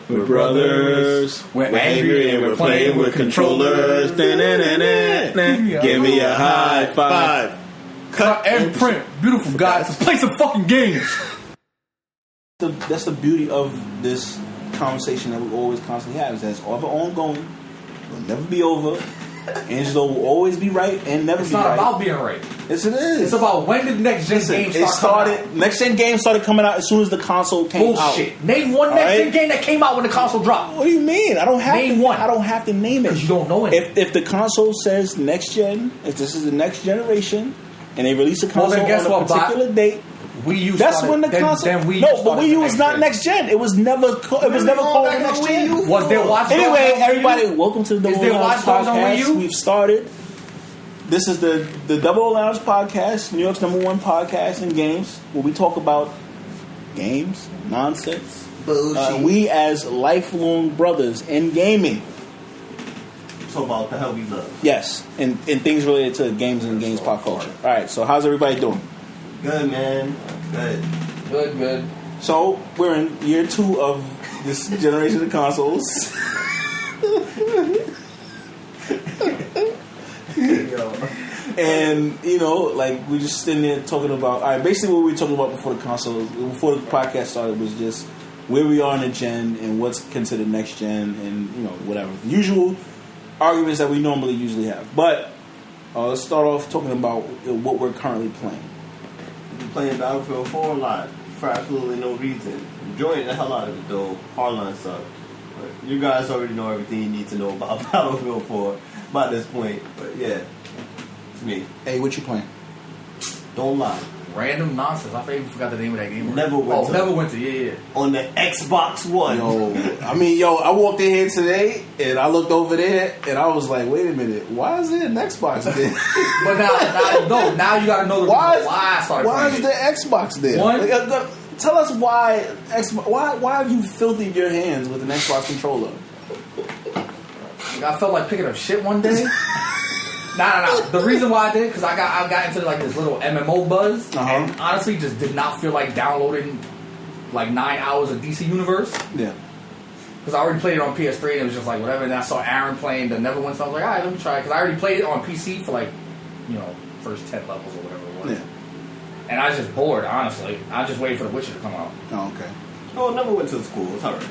We're brothers. We're angry and we're playing with controllers. Give me a high five. Cut and print. Beautiful guys. Let's play some fucking games. That's the beauty of this conversation that we always constantly have. Is that it's ever ongoing. It'll never be over. Angelo will always be right and never be right. It's not about being right. Yes, it is. It's about when did next gen games start coming out. Next gen games started coming out as soon as the console came out. Bullshit. Name one next gen game that came out when the console dropped. What do you mean? I don't have name to. One. I don't have to name it because you don't know it. If the console says next gen, if this is the next generation, and they release a console on a particular date. Wii U that's started, when the console. then Wii no, but Wii U was not next gen. It was never. It was never called the next gen. Was there watch? Anyway, everybody, welcome to the 00Lounge podcast. We've started. This is the 00Lounge podcast, New York's #1 podcast in games, where we talk about games, nonsense. We as lifelong brothers in gaming. Talk about the hell we love. Yes, and things related to games and games pop culture. All right, so how's everybody doing? Good, man. Good. So we're in year 2 of this generation of consoles. And like we're just sitting there talking about. All right, basically what we were talking about before the podcast started was just where we are in the gen and what's considered next gen and whatever the usual arguments that we usually have. But let's start off talking about what we're currently playing. We're playing Battlefield 4 a lot for absolutely no reason. Enjoying the hell out of it though. Hardline sucks. But you guys already know everything you need to know about Battlefield 4 by this point. But yeah, it's me. Hey, what you playing? Don't lie. Random nonsense. I even forgot the name of that game. Neverwinter. Yeah. On the Xbox One. I walked in here today and I looked over there and I was like, wait a minute, why is there an Xbox there? But now you gotta know the reason why I started playing. Why is the Xbox there? Tell us why have you filthied your hands with an Xbox controller? I felt like picking up shit one day. Nah. The reason why I did, because I got into like this little MMO buzz, and honestly just did not feel like downloading like 9 hours of DC Universe. Yeah. Because I already played it on PS3 and it was just like whatever. And I saw Aaron playing the Neverwinter, so I was like, all right, let me try it. Because I already played it on PC for like, first 10 levels or whatever it was. Yeah. And I was just bored, honestly. I just waited for The Witcher to come out. Oh, okay. Oh, Neverwinter's cool. It's alright.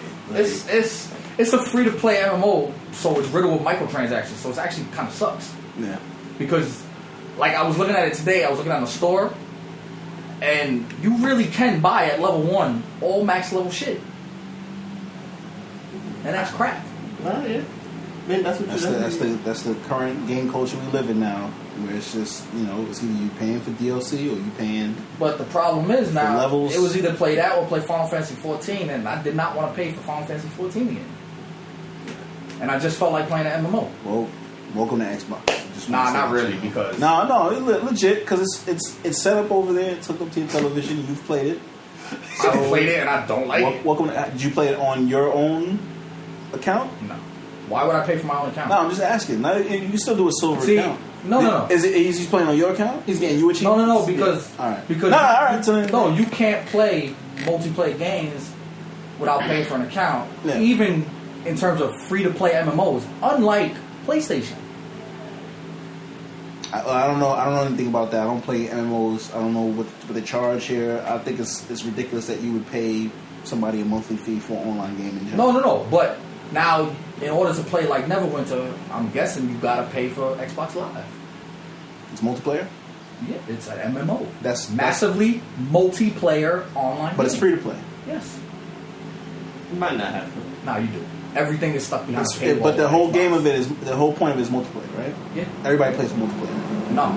It's a free to play MMO, so it's riddled with microtransactions. So it's actually kind of sucks. Yeah. Because, like, I was looking at it today, I was looking at the store, and you really can buy at level 1 all max level shit. And that's crap. Well, yeah. Man, that's the current game culture we live in now, where it's just, it's either you paying for DLC or you paying. But the problem is now, levels. It was either play that or play Final Fantasy 14, and I did not want to pay for Final Fantasy 14 again. And I just felt like playing an MMO. Well, welcome to Xbox. Nah, not really, because... No, legit, because it's set up over there, it's hooked up to your television, you've played it. I played it and I don't like it. Did you play it on your own account? No. Why would I pay for my own account? No, I'm just asking. Now, you can still do a silver account. No. Is he's playing on your account? He's getting you a cheap? No, because... Yeah. All right. Because all right. No, you can't play multiplayer games without paying for an account, even in terms of free-to-play MMOs, unlike PlayStation. I don't know anything about that. I don't play MMOs. I don't know what they charge here. I think it's ridiculous that you would pay somebody a monthly fee for an online game in general. No. But now, in order to play like Neverwinter, I'm guessing you gotta pay for Xbox Live. It's multiplayer? Yeah, it's an MMO. That's massively multiplayer online. But it's free to play. Yes. You might not have to. No, you do. Everything is stuck behind a paywall. But the whole game of it is the whole point of it is multiplayer, right? Yeah. Everybody plays multiplayer. No.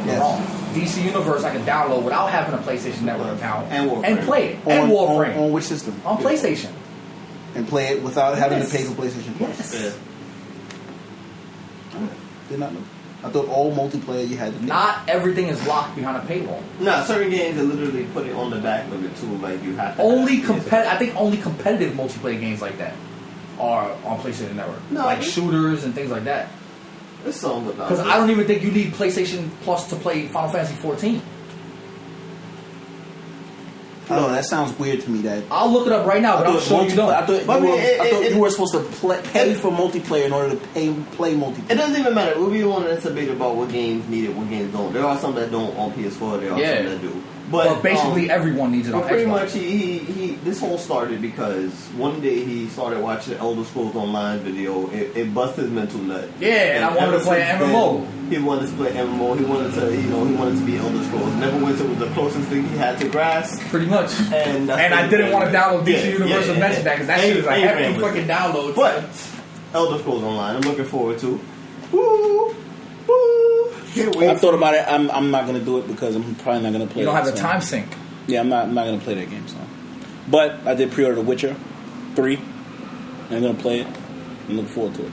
Yes. Wrong. DC Universe I can download without having a PlayStation Network account and play it. And Warframe. On which system? On PlayStation. And play it without having to pay for PlayStation Plus. Yes. Yeah. Did not know. I thought all multiplayer you had to pay. Not everything is locked behind a paywall. No, certain games they literally put it on the back of it too, like you have to. I think only competitive multiplayer games like that are on PlayStation Network. No, like shooters and things like that. There's some about because I don't even think you need PlayStation Plus to play Final Fantasy 14. I don't know. That sounds weird to me. That I'll look it up right now, but I'm sure you don't. I thought you were supposed to pay for multiplayer in order to play multiplayer. It doesn't even matter. We'll be on this debate about what games need it, what games don't. There are some that don't on PS4. There are some that do. But basically, everyone needs it on Xbox. Pretty much, he this whole started because one day he started watching Elder Scrolls Online video. It busted his mental nut. Yeah, and I wanted to play MMO. He wanted to play MMO. He wanted to be Elder Scrolls. Neverwinter was the closest thing he had to grasp. Pretty much. And I didn't want to download DC Universe to mention that because that shit is a hefty fucking download. But Elder Scrolls Online, I'm looking forward to. Woo! Woo! I thought about it. I'm not gonna do it because I'm probably not gonna play. You don't have the time sync. Yeah, I'm not gonna play that game. So, but I did pre-order The Witcher 3. And I'm gonna play it. I'm looking forward to it.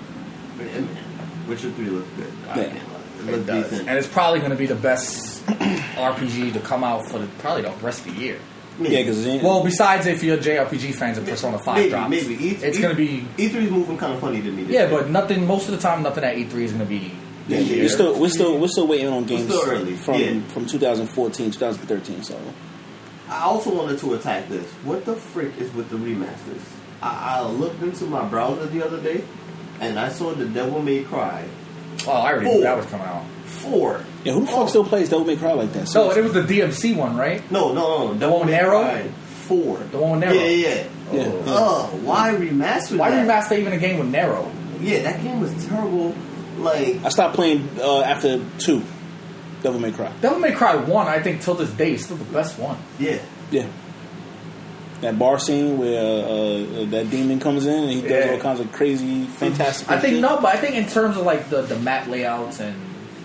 Witcher 3 looks good. Yeah. It looks decent. And it's probably gonna be the best RPG to come out for probably the rest of the year. Yeah, because besides if you're JRPG fans and Persona 5 drops, it's gonna be E3 is moving kind of funny to me. Yeah, but nothing. Most of the time, nothing at E3 is gonna be. Yeah, we're still waiting on games from 2014, 2013. So I also wanted to attack this. What the frick is with the remasters? I looked into my browser the other day, and I saw the Devil May Cry. Oh, I already knew that was coming out. 4. Yeah, who the fuck still plays Devil May Cry like that? No, it was the DMC one, right? No. The one with Nero? 4. The one with Nero? Yeah. Why remaster Why that? remaster even a game with Nero? Yeah, that game was terrible. Like, I stopped playing after 2. Devil May Cry. Devil May Cry 1, I think, till this day, is still the best one. Yeah. That bar scene where that demon comes in and he does all kinds of crazy, fantastic I think shit. but I think in terms of like the map layouts and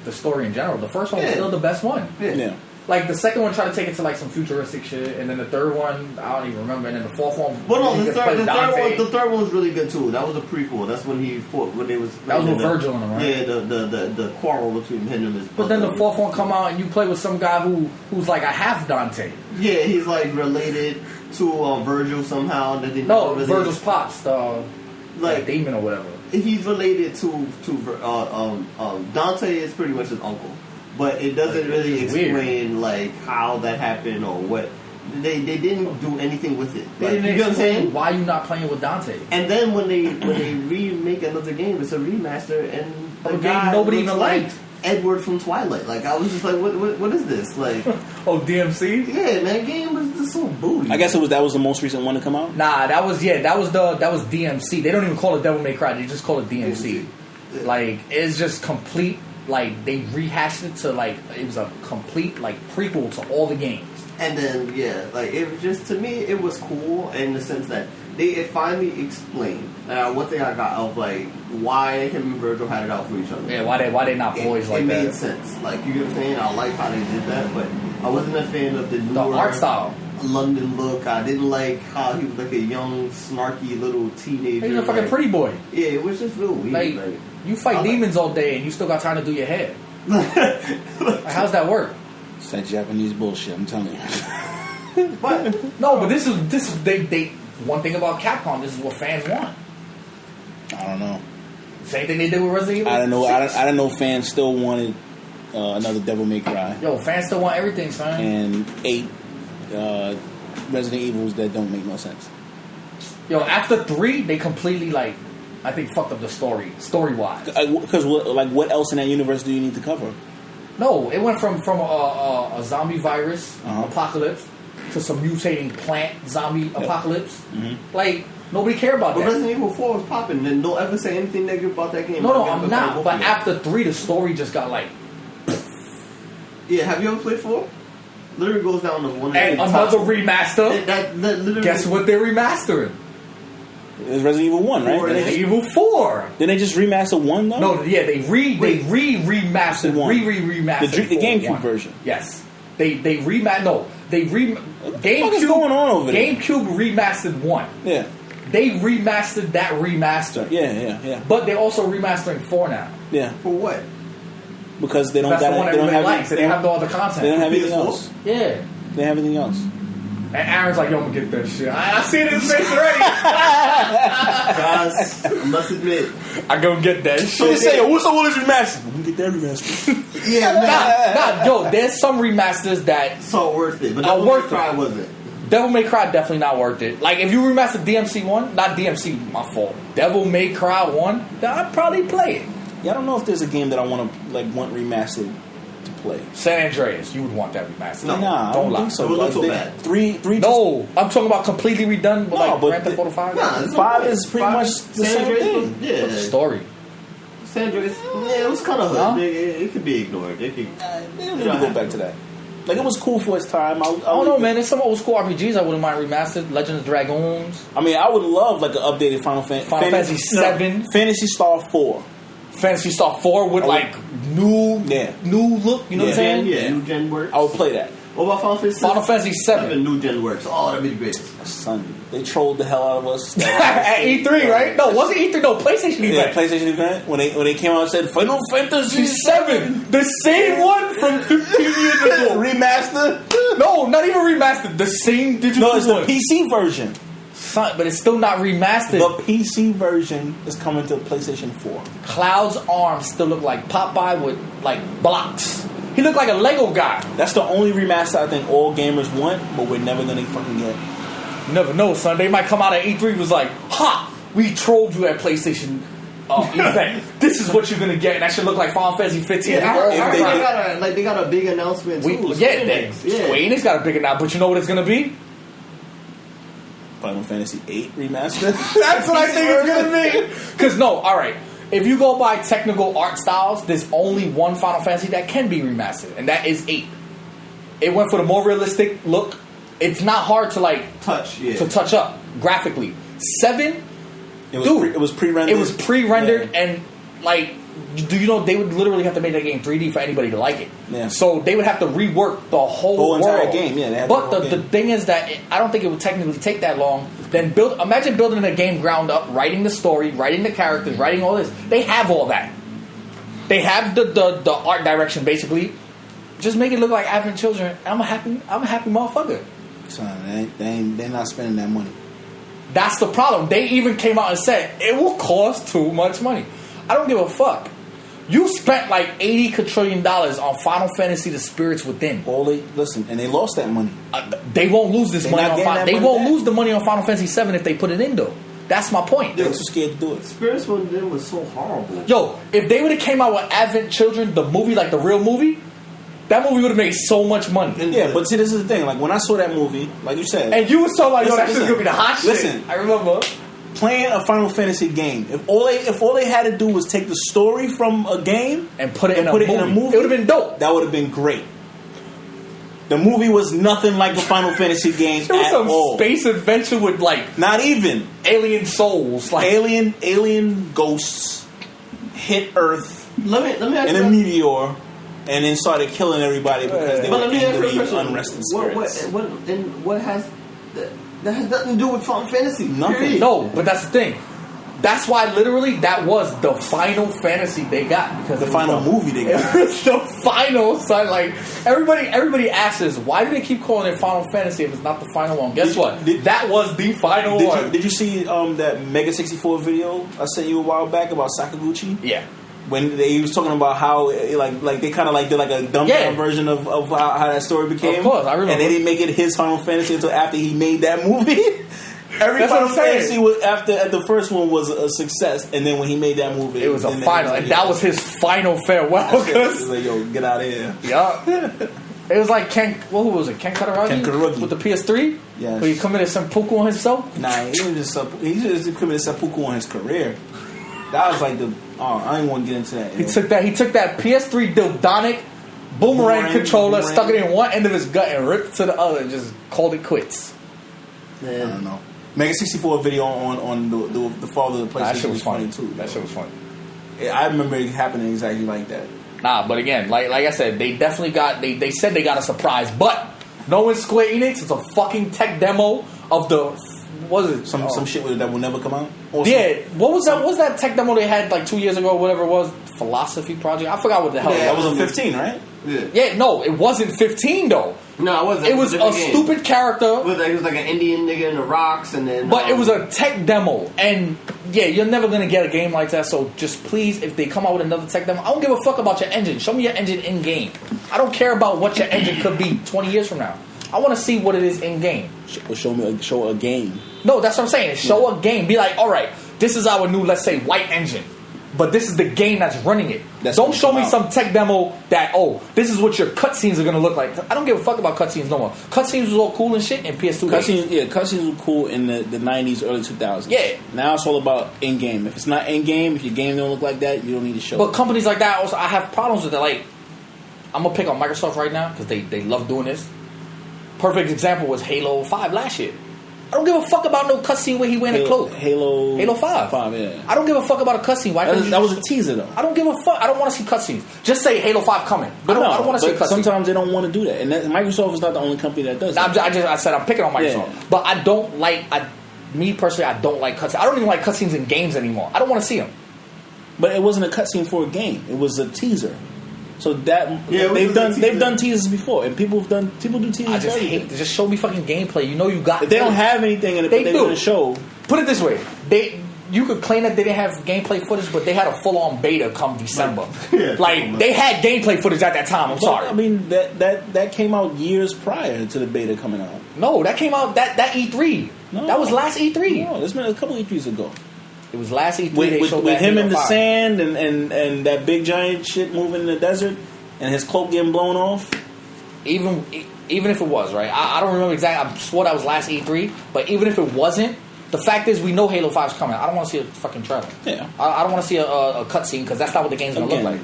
the story in general, the first one was still the best one. Yeah. Like the second one tried to take it to like some futuristic shit, and then the third one I don't even remember, and then the fourth one. Well, no, the third one was really good too. That was a prequel. That's when he fought when they was. That was with Virgil in him, right? Yeah, the quarrel between him and his. But then the fourth one come out, and you play with some guy who's like a half Dante. Yeah, he's like related to Virgil somehow. Virgil's pops, like demon or whatever. He's related to Dante is pretty much his uncle. But it doesn't really explain like how that happened or what they didn't do anything with it. They didn't explain why you not playing with Dante. And then when they remake another game, it's a remaster, and the guy nobody even liked Edward from Twilight. Like I was just like, what is this? Like DMC? Yeah, man, game was just so booty. I guess that was the most recent one to come out. Nah, that was DMC. They don't even call it Devil May Cry. They just call it DMC. Yeah. Like it's just complete. Like they rehashed it to like it was a complete like prequel to all the games. And then like it was just to me it was cool in the sense that it finally explained. One thing I got of like why him and Virgil had it out for each other. Yeah, why they not boys like that? It made sense. Like you get what I'm saying? I like how they did that, but I wasn't a fan of the newer art style. London look. I didn't like how he was like a young, snarky little teenager. He's a fucking pretty boy. Yeah, it was just real weird. Like you fight demons all day and you still got time to do your hair. How's that work? It's that Japanese bullshit. I'm telling you. But this is they one thing about Capcom. This is what fans want. I don't know. Same thing they did with Resident Evil. I don't know. I don't know. Fans still wanted another Devil May Cry. Yo, fans still want everything, son. And 8 Resident Evils that don't make no sense. Yo, after 3, they completely I think fucked up the story wise. Because what else in that universe do you need to cover? No, it went from a zombie virus apocalypse to some mutating plant zombie apocalypse. Mm-hmm. Like nobody cared about that. Resident Evil 4 was popping, and don't ever say anything negative about that game. No, I'm not. But after 3, the story just got like. Yeah, have you ever played 4? Literally goes down to one. And another remaster. That literally. Guess what they're remastering? It's Resident Evil 1, right? Resident Evil 4. Didn't they just remaster 1 though? No, yeah, they remastered 1. Remastered the GameCube version. Yes. They remastered. No, they what the fuck is going on over there? GameCube remastered 1. Yeah. They remastered that remaster. Yeah. But they're also remastering 4 now. Yeah. For what? Because they don't That's got the one everybody likes. They have all the content. They don't have anything else. Yeah. They have anything else. And Aaron's like, yo, I'm gonna get that shit. I see it in his face already. Guys, I must admit. I go get that shit. So they say, what's the one that's remastered? We can get that remastered. Yeah, nah, yo, there's some remasters that so worth it, but are worth it. Wasn't. Devil May Cry definitely not worth it. Like if you remaster DMC 1, not DMC, my fault. Devil May Cry 1, then I'd probably play it. Yeah, I don't know if there's a game that I want remastered to play. San Andreas, you would want that remastered. No, I don't think so. It would look so bad. Three. No, I'm talking about completely redone with like Grand Theft Auto 5. Nah, 5 is pretty much the same thing. Yeah, The story. San Andreas, it was kind of hood. Huh? It could be ignored. It could. They need to go back to that. Like it was cool for its time. I don't know, man. There's some old school RPGs I wouldn't mind remastered. Legend of Dragoons. I mean, I would love like an updated Final Fantasy 7. Phantasy Star 4. Phantasy Star 4 with like new look. You know what I'm saying? Yeah, new gen works. I would play that. What about Final Fantasy? Final Fantasy 7. New gen works. Oh, that'd be the greatest. Son, they trolled the hell out of us At E3, right? No, wasn't E3? No, PlayStation event. Yeah, PlayStation event when they came out and said Final Fantasy 7, the same one from 15 years ago. remaster. No, not even remastered. The same digital No, it's one. the PC version. Son, but it's still not remastered. The PC version is coming to PlayStation 4. Cloud's arms still look like Popeye with like blocks. He looked like a Lego guy. That's the only remaster I think all gamers want, but we're never gonna fucking get. You never know, son. They might come out at E3 was like, ha, we trolled you at PlayStation event. This is what you're gonna get. And that should look like Final Fantasy 15. They got a big announcement too. Square Enix got a big announcement, but you know what it's gonna be? Final Fantasy 8 remaster. That's what I think it's gonna be. Because no, all right. If you go by technical art styles, there's only one Final Fantasy that can be remastered, and that is 8. It went for the more realistic look. It's not hard to like touch up graphically. 7, it was pre-rendered. It was pre-rendered, and like, do you know they would literally have to make that game 3D for anybody to like it? Yeah. So they would have to rework the whole entire world. game. Yeah. But the thing is that I don't think it would technically take that long. Then imagine building a game ground up, writing the story, writing the characters, writing all this. They have all that. They have the art direction basically. Just make it look like Advent Children. I'm a happy motherfucker. Son, they're not spending that money. That's the problem. They even came out and said it will cost too much money. I don't give a fuck. You spent like $80 quadrillion on Final Fantasy: The Spirits Within. And they lost that money. They won't lose this money on Final. They won't lose the money on Final Fantasy 7 if they put it in though. That's my point. They're too scared to do it. Spirits Within was so horrible. Yo, if they would have came out with Advent Children, the movie, like the real movie, that movie would have made so much money. Yeah, but see, this is the thing. Like when I saw that movie, like you said, and you was so like, yo, that shit's gonna be the hot shit. Listen, I remember. Playing a Final Fantasy game. If all they had to do was take the story from a game and put it in a movie, it would have been dope. That would have been great. The movie was nothing like the Final Fantasy game at all. Space adventure with like not even alien souls, like alien ghosts hit Earth. Let me ask in a meteor, and then started killing everybody because they were angry, unrested spirits. What has that has nothing to do with Final Fantasy. Nothing. Period. No, but that's the thing. That's why literally that was the Final Fantasy they got, because the final movie they got. It was the final. So like everybody asks, why do they keep calling it Final Fantasy if it's not the final one? Guess what? That was the final one. Did you see that Mega 64 video I sent you a while back about Sakaguchi? Yeah. When he was talking about how like they kind of like did like a dumbed down version of how that story became. Of course, I remember. And they didn't make it his Final Fantasy until after he made that movie. Every Final Fantasy was at the first one was a success, and then when he made that movie, it was a final, and that was his final farewell. It was like, yo, get out of here. Yeah. It was like who was it? Ken Kutaragi? Ken Kutaragi. With the PS3? Yeah. Where he committed seppuku on himself? Nah, he just committed seppuku on his career. That was like I didn't want to get into that. He took that PS3 Dildonic boomerang controller, stuck it in one end of his gut, and ripped it to the other, and just called it quits. Man. I don't know. Mega 64 video on the father of the PlayStation. That shit was funny too. That shit was funny. I remember it happening exactly like that. Nah, but again, like I said, they definitely got. They said they got a surprise, but knowing Square Enix, it's a fucking tech demo of the. What was it? Some shit that will never come out. Yeah, what was that? What was that tech demo they had like 2 years ago? Whatever it was, Philosophy Project. I forgot what the hell. Yeah, that was a 15, right? Yeah, no, it wasn't 15 though. No, it wasn't. It was a stupid character. It was like an Indian nigga in the rocks, and then. But it was a tech demo, and yeah, you're never gonna get a game like that. So just please, if they come out with another tech demo, I don't give a fuck about your engine. Show me your engine in game. I don't care about what your engine could be 20 years from now. I want to see what it is in game. Show a game. No, that's what I'm saying. Show a game. Be like, all right, this is our new, let's say, white engine. But this is the game that's running it. Don't show me some tech demo that, this is what your cutscenes are going to look like. I don't give a fuck about cutscenes no more. Cutscenes was all cool and shit in PS2 days. Cutscenes were cool in the 90s, early 2000s. Yeah. Now it's all about in-game. If it's not in-game, if your game don't look like that, you don't need to show But companies like that, also, I have problems with it. Like, I'm going to pick on Microsoft right now because they love doing this. Perfect example was Halo 5 last year. I don't give a fuck about no cutscene where he wearing a cloak. Halo 5. 5, yeah. I don't give a fuck about a cutscene. That was a teaser, though. I don't give a fuck. I don't want to see cutscenes. Just say Halo 5 coming. I don't want to see cutscenes. Sometimes they don't want to do that. And Microsoft is not the only company that does that. I said I'm picking on Microsoft. Yeah. But I don't like... me, personally, I don't like cutscenes. I don't even like cutscenes in games anymore. I don't want to see them. But it wasn't a cutscene for a game. It was a teaser. So that they've done teasers before, and people do teasers. I just hate. Just show me fucking gameplay. You know you got. If they don't have anything in it, they're going to show. Put it this way: you could claim that they didn't have gameplay footage, but they had a full-on beta come December. They had gameplay footage at that time. I'm sorry. I mean that came out years prior to the beta coming out. No, that came out that E3. No, that was last E3. No, there's been a couple E3s ago. It was last E3 with him in the sand and that big giant shit moving in the desert and his cloak getting blown off. Even if it was, right? I don't remember exactly. I swore that was last E3, but even if it wasn't, the fact is we know Halo 5's coming. I don't want to see a fucking trailer. Yeah. I don't want to see a cutscene because that's not what the game's going to look like.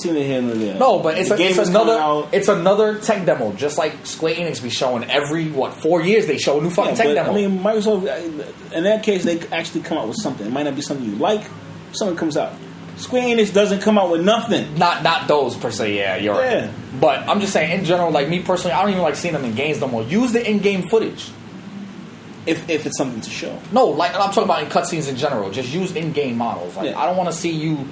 No, but it's another tech demo, just like Square Enix be showing every 4 years they show a new fucking tech demo. I mean, Microsoft, in that case, they actually come out with something. It might not be something you like. Something comes out. Square Enix doesn't come out with nothing. Not those per se. Yeah, you're right. But I'm just saying, in general, like me personally, I don't even like seeing them in games no more. Use the in-game footage. If it's something to show. No, like I'm talking about in cutscenes in general. Just use in-game models. Like I don't want to see you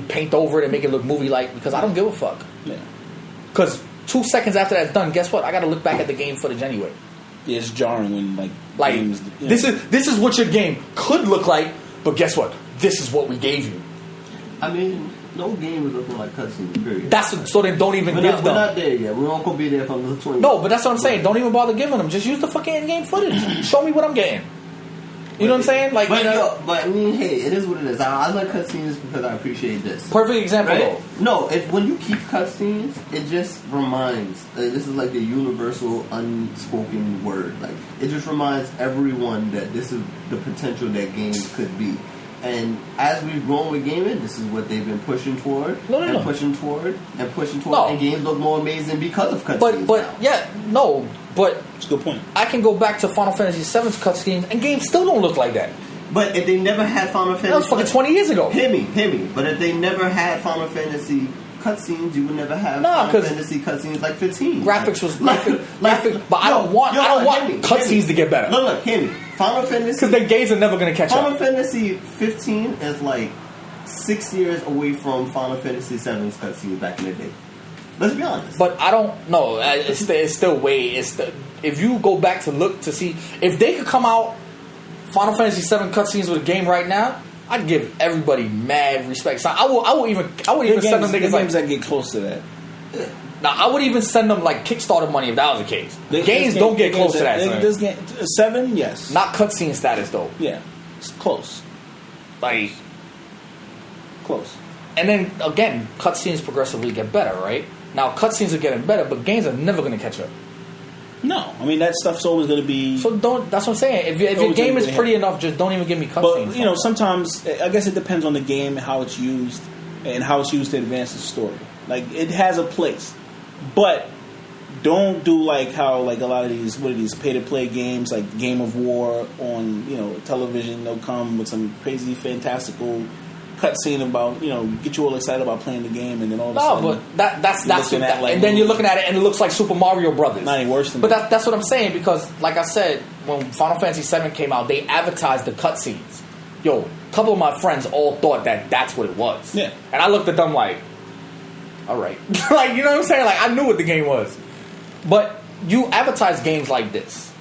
paint over it and make it look movie-like because I don't give a fuck. Yeah. Because 2 seconds after that's done, guess what? I got to look back at the game footage anyway. Yeah, it's jarring when games, this is what your game could look like, but guess what? This is what we gave you. I mean, no game is looking like cutscenes, period. So then don't even give them. We're not there yet. We won't go be there from the 20. No, but that's what I'm saying. Don't even bother giving them. Just use the fucking in-game footage. Show me what I'm getting. You know what I'm saying? Like, but I mean, hey, it is what it is. I like cutscenes because I appreciate this. Perfect example, right? No, when you keep cutscenes, it just reminds. This is like the universal unspoken word. Like, it just reminds everyone that this is the potential that games could be. And as we've grown with gaming, this is what they've been pushing toward, pushing toward, and games look more amazing because of cutscenes. But it's a good point. I can go back to Final Fantasy VII's cutscenes, and games still don't look like that. But if they never had Final Fantasy, that was fucking 20 years ago. Hear me. But if they never had Final Fantasy cutscenes, you would never have Final Fantasy cutscenes like 15. Graphics was graphic, but I don't want cutscenes to get better. Look, hear me. Final Fantasy, because the games are never going to catch Final up. Final Fantasy 15 is like 6 years away from Final Fantasy 7's cutscenes back in the day. Let's be honest. But I don't know. It's still way. If you go back to look to see if they could come out Final Fantasy 7 cutscenes with a game right now, I'd give everybody mad respect. So I would even send them niggas games that get close to that. Now I would even send them like Kickstarter money if that was the case. Games don't get close to that. This game 7, yes, not cutscene status though. Yeah, it's close. Like close. And then again, cutscenes progressively get better, right? Now cutscenes are getting better, but games are never going to catch up. No, I mean that stuff's always going to be. So don't. That's what I'm saying. If your game is pretty enough, just don't even give me cutscenes. But sometimes I guess it depends on the game and how it's used, and how it's used to advance the story. Like it has a place, but don't do like how like a lot of these pay to play games like Game of War on television. They'll come with some crazy fantastical cutscene about get you all excited about playing the game, and then all of a sudden but that's and then you're looking at it and it looks like Super Mario Brothers. Not any worse than but that's what I'm saying, because like I said, when Final Fantasy VII came out, they advertised the cutscenes. A couple of my friends all thought that that's what it was. Yeah, and I looked at them like, all right, like you know what I'm saying? Like I knew what the game was, but you advertise games like this.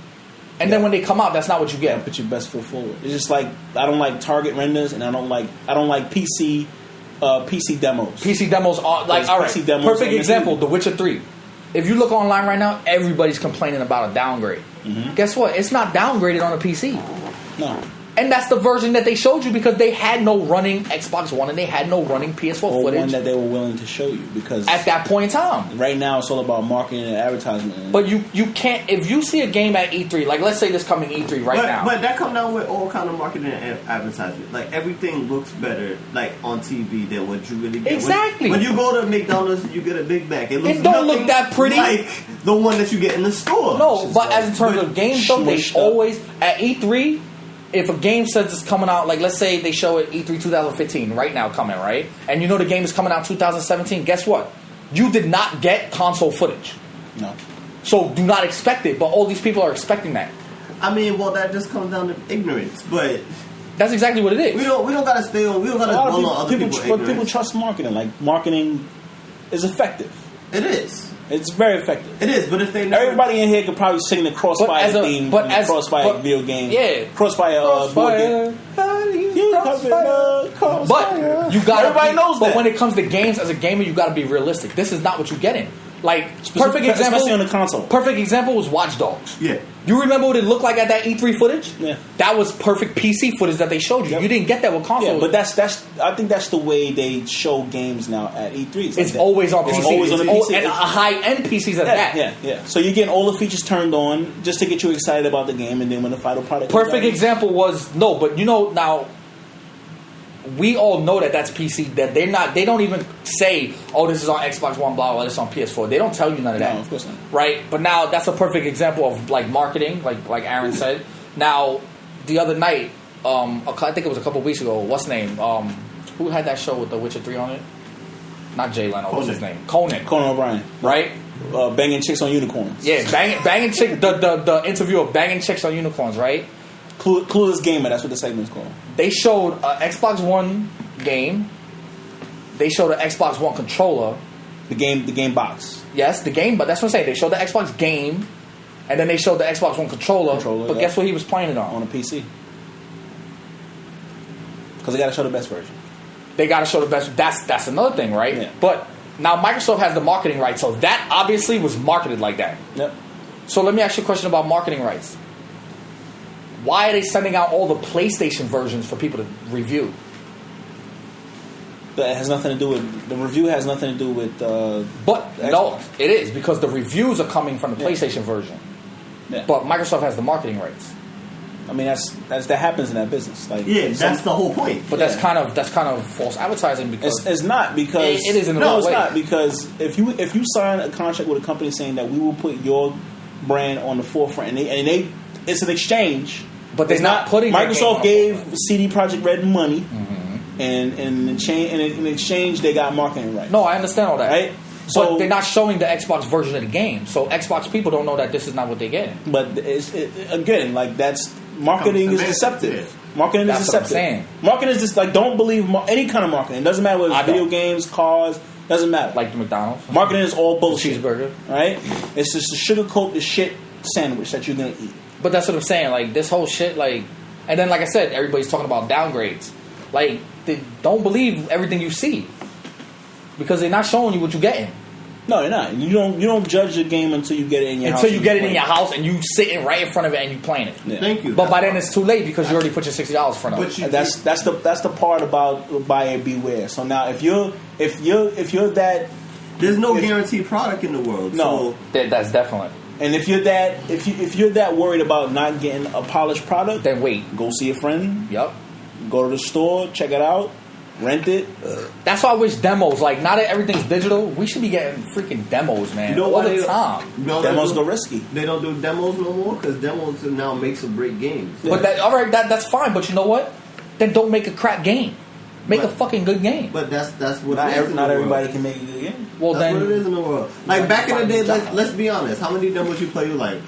And then when they come out, that's not what you get. Put your best foot forward. It's just like I don't like target renders, and I don't like PC demos. PC demos are like all right. Perfect example: The Witcher 3. if you look online right now, everybody's complaining about a downgrade. Guess what? It's not downgraded on a PC. No. And that's the version that they showed you because they had no running Xbox One and they had no running PS4 or footage. One that they were willing to show you because at that point in time. Right now, it's all about marketing and advertisement. But you can't, if you see a game at E3, like let's say this coming E3 now. But that come down with all kind of marketing and advertisement. Like everything looks better like on TV than what you really get. Exactly. When you go to McDonald's, you get a Big Mac. It don't look that pretty. Like the one that you get in the store. No, but as in terms of games, though, they always at E3. If a game says it's coming out, like let's say they show it E3 2015 right now coming, right? And you know the game is coming out 2017, guess what? You did not get console footage. No. So do not expect it, but all these people are expecting that. I mean, well, that just comes down to ignorance, but that's exactly what it is. We don't gotta stay on. We don't gotta dwell on other people's ignorance. But people trust marketing. Like marketing is effective. It is. It's very effective. It is, but if they everybody in here could probably sing the Crossfire theme, Crossfire video game, Crossfire board game. But you got everybody knows that. But when it comes to games, as a gamer, you got to be realistic. This is not what you're getting. Like perfect example, especially on the console. Perfect example was Watch Dogs. Yeah. You remember what it looked like at that E3 footage? Yeah. That was perfect PC footage that they showed you. Yep. You didn't get that with console. Yeah, but that's I think that's the way they show games now at E3. It's always on PC. It's always on the PC. And high-end PCs at that. Yeah. So you're getting all the features turned on just to get you excited about the game, and then when the final product perfect example was but you know now we all know that that's PC. That they don't even say, "Oh, this is on Xbox One, blah blah. This is on PS4." They don't tell you none of that. No, of course not. Right? But now that's a perfect example of like marketing, like Aaron said. Now, the other night, I think it was a couple weeks ago. What's his name? Who had that show with The Witcher 3 on it? Not Jay Leno. What's his name? Conan O'Brien. Right? Banging chicks on unicorns. Yeah, banging chick. The interview of banging chicks on unicorns. Right? Clueless Gamer, that's what the segment's called. They showed an Xbox One game. They showed an Xbox One controller. The game box. Yes, the game, but that's what I'm saying. They showed the Xbox game, and then they showed the Xbox One controller. But guess what he was playing it on? On a PC. Because they got to show the best version. They got to show the best. That's another thing, right? Yeah. But now Microsoft has the marketing rights, so that obviously was marketed like that. Yep. So let me ask you a question about marketing rights. Why are they sending out all the PlayStation versions for people to review? That has nothing to do with the review. Has nothing to do with. But no, it is because the reviews are coming from the PlayStation version. Yeah. But Microsoft has the marketing rights. I mean, that happens in that business. Like, that's the whole point. But that's kind of false advertising because it's not because it is in a no, way. It's not because if you sign a contract with a company saying that we will put your brand on the forefront and they it's an exchange. But they're not putting. Microsoft gave CD Projekt Red money, and in exchange they got marketing rights. No, I understand all that. Right? But they're not showing the Xbox version of the game, so Xbox people don't know that this is not what they're getting. But again, like that's marketing is deceptive. Marketing is deceptive. What I'm saying. Marketing is just like don't believe any kind of marketing. It doesn't matter whether it's video games, cars. Doesn't matter. Like the McDonald's. Marketing is all bullshit. Cheeseburger. Right? It's just to sugarcoat the shit sandwich that you're gonna eat. But that's what I'm saying. Like this whole shit. Like, and then like I said, everybody's talking about downgrades. Like, they don't believe everything you see because they're not showing you what you're getting. No, they're not. You don't judge the game until you get it in your house. Until you get it in your house and you sitting right in front of it and you playing it. Yeah. Thank you. But by then it's too late because you already put your $60 in front of it. That's the part about buyer beware. So now if you're that, there's no guaranteed product in the world. No, so that's definite. And if you're that worried about not getting a polished product, then wait. Go see a friend. Yep. Go to the store, check it out, rent it. That's why I wish demos. Like now that everything's digital, we should be getting freaking demos, man. You know all why the time. Demos go risky. They don't do demos no more because demos now makes or break games. But that's fine. But you know what? Then don't make a crap game. Make a fucking good game. But that's what not it is. Not everybody can make a good game. Well, that's then what it is in the world. Like back in the day, let's be honest. How many demos you play? You're like,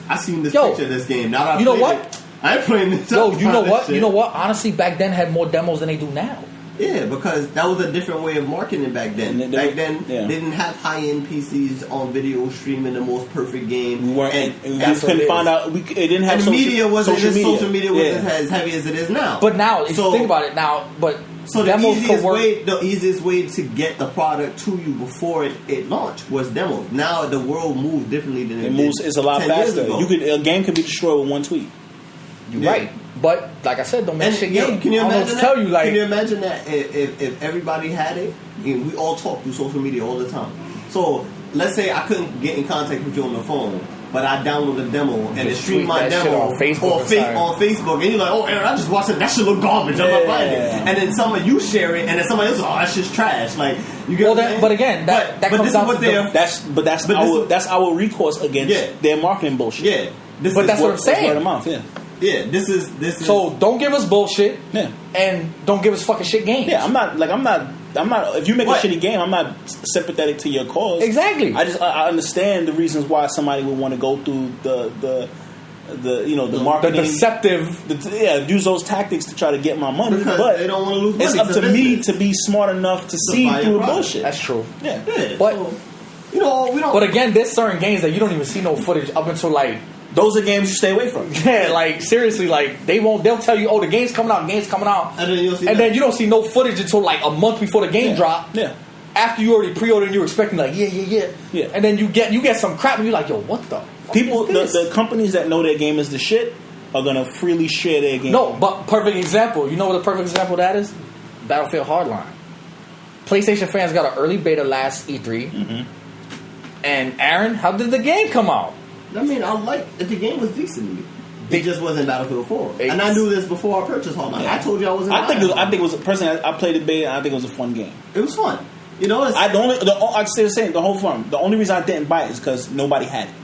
I seen this picture of this game. Now that you know what? I ain't playing this. Yo, you know what? You know what? Honestly, back then had more demos than they do now. Yeah, because that was a different way of marketing back then. Back then, they didn't have high-end PCs on video streaming the most perfect game. We couldn't find out. It didn't have social media. Social media wasn't as heavy as it is now. But now, if you think about it now, but So the demos easiest way to get the product to you before it launched was demos. Now the world moves differently than it moves. It's a lot faster. A game could be destroyed with one tweet. You're right. But like I said, don't make shit game. Can you imagine that? Can you imagine that if everybody had it? I mean, we all talk through social media all the time. So let's say I couldn't get in contact with you on the phone, but I download a demo and it stream my demo on Facebook, on Facebook, and you're like, "Oh, Aaron, I just watched it. That shit look garbage. I'm not buying it." And then some of you share it, and then somebody else, "Oh, that shit's trash." Like you get. But again, that comes down to that's our recourse against their marketing bullshit. Yeah, that's what I'm saying. Word of mouth, Yeah, this is. So don't give us bullshit. Yeah. And don't give us fucking shit games. Yeah, I'm not. If you make a shitty game, I'm not sympathetic to your cause. Exactly. I understand the reasons why somebody would want to go through the marketing, the deceptive. Use those tactics to try to get my money. Because but they don't want to lose money. It's up to me to be smart enough to see through the bullshit. That's true. Yeah. But we don't. But again, there's certain games that you don't even see no footage up until like. Those are games you stay away from. Yeah, like seriously, like they'll tell you, oh, the game's coming out, and then you don't see no footage until like a month before the game drop. Yeah. After you already pre-ordered and you're expecting like yeah. And then you get some crap and you're like, yo, what the people the companies that know their game is the shit are gonna freely share their game. No, but perfect example. You know what a perfect example of that is? Battlefield Hardline. PlayStation fans got an early beta last E3. Mm-hmm. And Aaron, how did the game come out? I mean, the game was decent to me. It just wasn't Battlefield 4. And I knew this before I purchased Hardline. Yeah. I told you I wasn't. I think it was personally. I played the beta. And I think it was a fun game. It was fun. You know, I say the same. The whole fun. The only reason I didn't buy it is because nobody had it.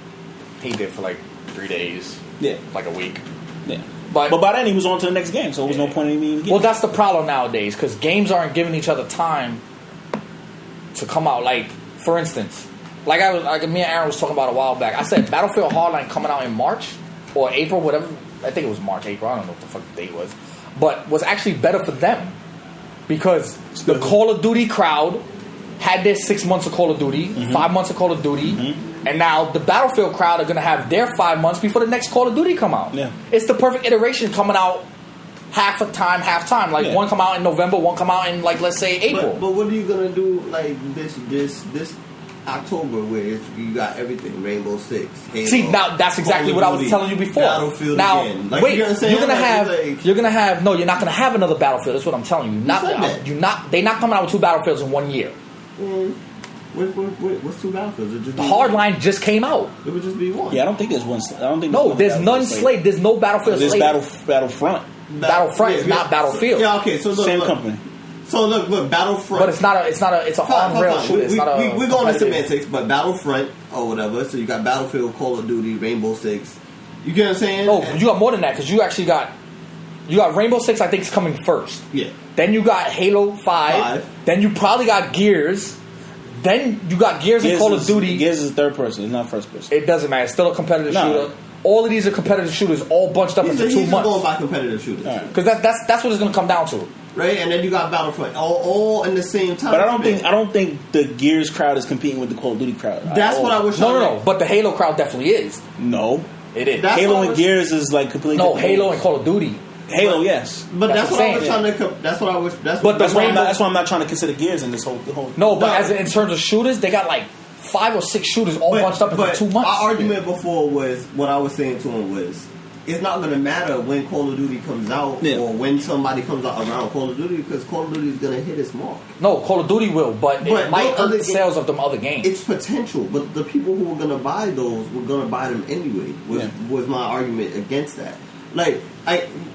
He did for like 3 days. Yeah, like a week. Yeah, but by then he was on to the next game, so there was no point in me getting. Well, that's the problem nowadays because games aren't giving each other time to come out. Like, for instance. Me and Aaron was talking about a while back. I said Battlefield Hardline coming out in March or April, whatever. I think it was March, April. I don't know what the fuck the date was, but was actually better for them because the Call of Duty crowd had their 6 months of Call of Duty, 5 months of Call of Duty, and now the Battlefield crowd are going to have their 5 months before the next Call of Duty come out. Yeah. It's the perfect iteration coming out half time. Like one come out in November, one come out in like let's say April. But what are you going to do like this? October, where you got everything, Rainbow Six. Halo, see, now that's exactly what I was telling you before. Battlefield now, again. Like, wait, you're not gonna have another Battlefield. That's what I'm telling you. They're not coming out with 2 Battlefields in 1 year. What's 2 Battlefields? The Hardline just came out. It would just be one. Yeah, I don't think there's one. I don't think there's none slated. There's no Battlefield. There's Battlefront. Battlefront is not Battlefield. Yeah, okay, so same company. So look, Battlefront. But it's a on-rail shooter. We're going to semantics, but Battlefront or whatever. So you got Battlefield, Call of Duty, Rainbow Six. You get what I'm saying? No, you got more than that because you actually got Rainbow Six. I think is coming first. Yeah. Then you got Halo 5. Then you probably got Gears. Then you got Gears and Call of Duty. Gears is third person. It's not first person. It doesn't matter. It's still a competitive shooter. All of these are competitive shooters, all bunched up into 2 months. He's going by competitive shooters because that's what it's going to come down to. Right, and then you got Battlefront all in the same time. But I don't think the Gears crowd is competing with the Call of Duty crowd. That's what I was. No. But the Halo crowd definitely is. No, it is. Halo and Gears is like completely. No, Halo and Call of Duty. Halo, yes. But that's what I was trying to. That's what I was. That's why I'm not trying to consider Gears in this whole. No, but as in terms of shooters, they got like 5 or 6 shooters all bunched up in 2 months. Our argument before was what I was saying to him was. It's not going to matter when Call of Duty comes out or when somebody comes out around Call of Duty because Call of Duty is going to hit its mark. No, Call of Duty will, but it might hurt the sales of them other games. It's potential, but the people who were going to buy those were going to buy them anyway. Was my argument against that. Like,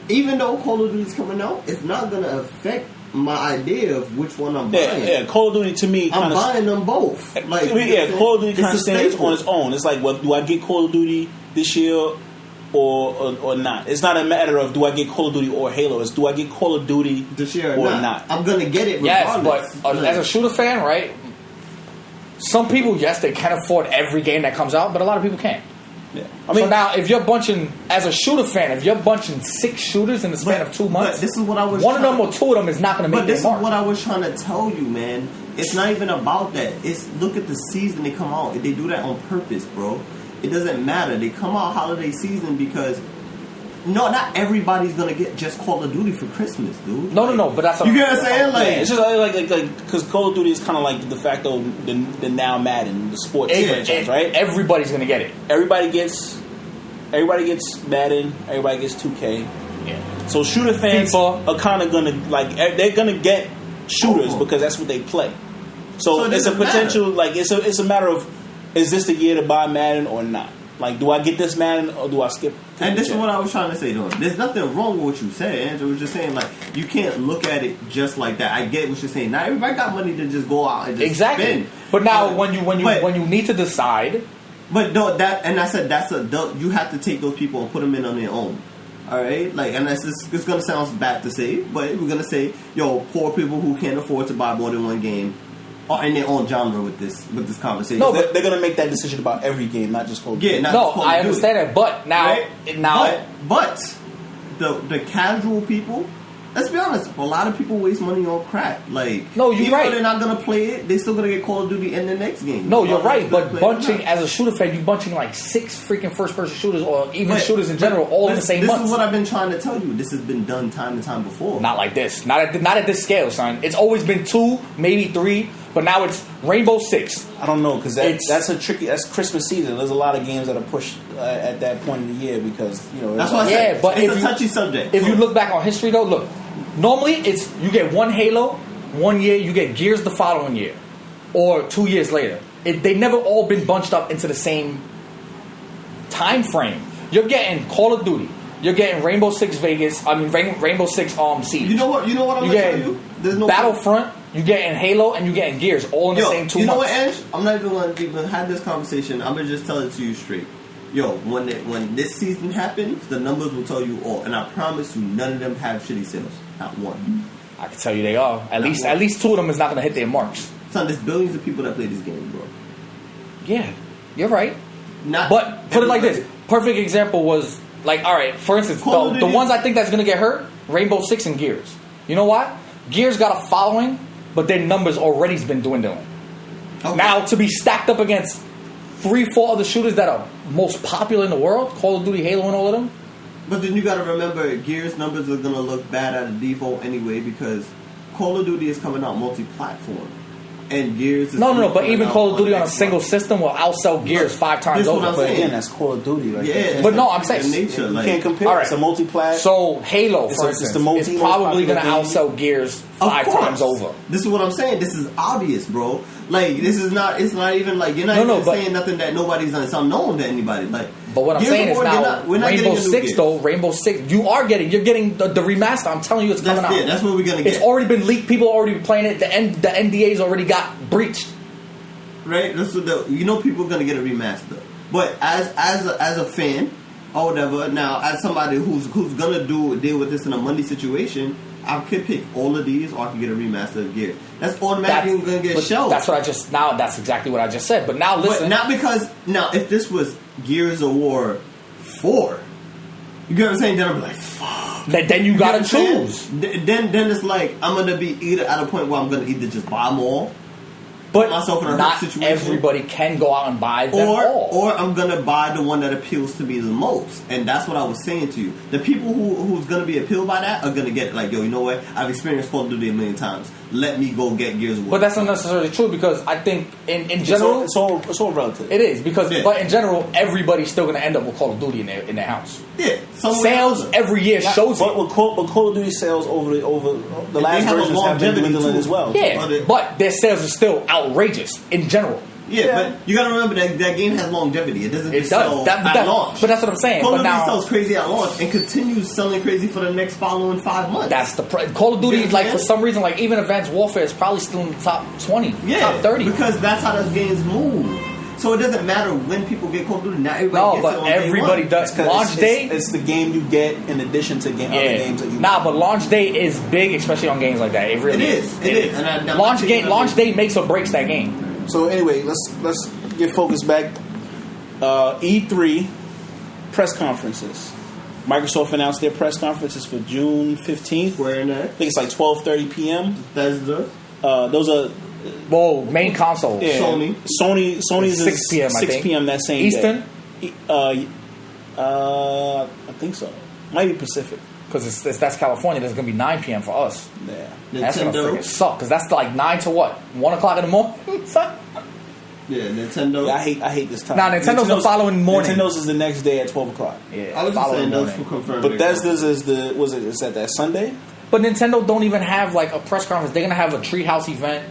even though Call of Duty is coming out, it's not going to affect my idea of which one I'm buying. Yeah, Call of Duty to me, I'm buying them both. Like, Call of Duty kind of stands on its own. It's like, well, do I get Call of Duty this year? Or not. It's not a matter of do I get Call of Duty or Halo. It's do I get Call of Duty this year or not. I'm gonna get it regardless. Yes, but as a shooter fan, right? Some people, yes, they can afford every game that comes out, but a lot of people can't. Yeah. So now, if you're bunching, as a shooter fan, if you're bunching 6 shooters in the span of 2 months, this is what I was. One of them or 2 of them is not going to make. But this is what I was trying to tell you, man. It's not even about that. It's look at the season they come out. They do that on purpose, bro. It doesn't matter. They come out holiday season because no, not everybody's gonna get just Call of Duty for Christmas, dude. No, but that's you get what I'm saying? Like, it's just like because Call of Duty is kind of like de facto the now Madden, the sports franchise, right? Everybody's gonna get it. Everybody gets Madden. Everybody gets 2K. Yeah. So shooter fans FIFA. are kind of gonna they're gonna get shooters because that's what they play. So it's a potential it's a matter of, is this the year to buy Madden or not? Like, do I get this Madden or do I skip? And this is what I was trying to say, though. There's nothing wrong with what you said, Andrew. Was just saying, like, you can't look at it just like that. I get what you're saying. Not everybody got money to just go out and just spend. But now, when you need to decide, but no, I said you have to take those people and put them in on their own. All right, like, and it's gonna sound bad to say, but we're gonna say, poor people who can't afford to buy more than one game are in their own genre with this conversation. No, they're going to make that decision about every game, not just Call of Duty. Yeah, I understand that, but but the casual people. Let's be honest. A lot of people waste money on crap. Like, no, you're right. They're not gonna play it. They're still gonna get Call of Duty in the next game. No, you're right. But bunching as a shooter fan, you bunching like 6 freaking first-person shooters, or even shooters in general, all in the same month. This is what I've been trying to tell you. This has been done time and time before. Not like this. Not at this scale, son. It's always been 2, maybe 3, but now it's Rainbow Six. I don't know, because that's Christmas season. There's a lot of games that are pushed at that point in the year because that's what I said. But it's a touchy subject. If you look back on history, though, look. Normally, it's you get one Halo 1 year, you get Gears the following year, or 2 years later. They never all been bunched up into the same time frame. You're getting Call of Duty, you're getting Rainbow Six Vegas. I mean Rainbow Six Siege. You know what? I'm gonna tell you. There's no Battlefront. You getting Halo and you getting Gears all in the same 2 months. You know what, Ange? I'm not even going to even have this conversation. I'm gonna just tell it to you straight. When this season happens, the numbers will tell you all, and I promise you, none of them have shitty sales. Not one. I can tell you they are. At least 2 of them is not going to hit their marks. Son, there's billions of people that play this game, bro. Yeah, you're right. But put it like this. Perfect example was like, all right, for instance, the ones I think that's going to get hurt, Rainbow Six and Gears. You know what? Gears got a following, but their numbers already's been dwindling. Okay. Now to be stacked up against 3-4 other shooters that are most popular in the world, Call of Duty, Halo, and all of them. But then you got to remember, Gears numbers are gonna look bad at a default anyway because Call of Duty is coming out multi-platform, and Gears is but even Call of Duty on a single system will outsell Gears 5 times over. But again, that's Call of Duty, right? Yeah, but no, I'm saying nature, you can't compare. All right. It's a multi-plat. So Halo, for instance, is probably gonna outsell Gears 5 times over. This is what I'm saying. This is obvious, bro. Like, this is not. It's not even like you're not even saying nothing that nobody's done. It's unknown to anybody. Like, but what I'm saying is now Rainbow Six, though. Rainbow Six, you're getting the remaster. I'm telling you, it's coming out. Yeah, that's what we're gonna get. It's already been leaked. People are already playing it. The NDA's already got breached. Right. That's what people are gonna get a remaster. But as a fan or whatever, now as somebody who's gonna deal with this in a money situation, I could pick all of these, or I could get a remaster of Gears. That's automatically going to get shelved. That's exactly what I just said. But now listen. But not because, if this was Gears of War 4, you get what I'm saying? Then I'm like, fuck. Then you got to choose. Then it's like, I'm going to be either at a point where I'm going to either just buy them all, but myself in a not situation, everybody can go out and buy them all. Or I'm gonna buy the one that appeals to me the most, and that's what I was saying to you. The people who's gonna be appealed by that are gonna get like, yo, you know what? I've experienced Call of Duty a million times. Let me go get Gears of War. But that's not necessarily true because I think in general, it's all relative. It is because, but in general, everybody's still gonna end up with Call of Duty in their house. Yeah, sales every year shows it. But Call of Duty sales over the last versions have been dwindling as well. Yeah, but their sales are still outrageous in general. Yeah, but you gotta remember that game has longevity. It doesn't just sell at launch. But that's what I'm saying. Call of Duty sells crazy at launch and continues selling crazy for the next following 5 months. That's the Call of Duty is like, for some reason, like even Advanced Warfare is probably still in the top 20, top 30. Because that's how those games move. So it doesn't matter when people get Call of Duty. Not everybody gets it on everybody day does. Launch day, it's the game you get in addition to other games that you. But launch day is big, especially on games like that. It really is. It is. And launch day makes or breaks that game. So anyway, let's get focused back. E3 press conferences. Microsoft announced their press conferences for June 15th. Where in that? I think it's like 12:30 p.m. Bethesda. Those are. Main console. Yeah. Sony's 6 p.m. 6 p.m. that same Eastern? day. I think so. Might be Pacific. Because that's California. There's going to be 9 p.m. for us. Yeah. That's going to freaking suck. Because that's like 9 to what? 1 o'clock in the morning? Son? Yeah, Nintendo. Yeah, I hate this time. Nah, Nintendo's the following morning. Nintendo's is the next day at 12 o'clock. Yeah, I was just saying those for confirmed. But Bethesda's is is that Sunday? But Nintendo don't even have like a press conference. They're going to have a Treehouse event.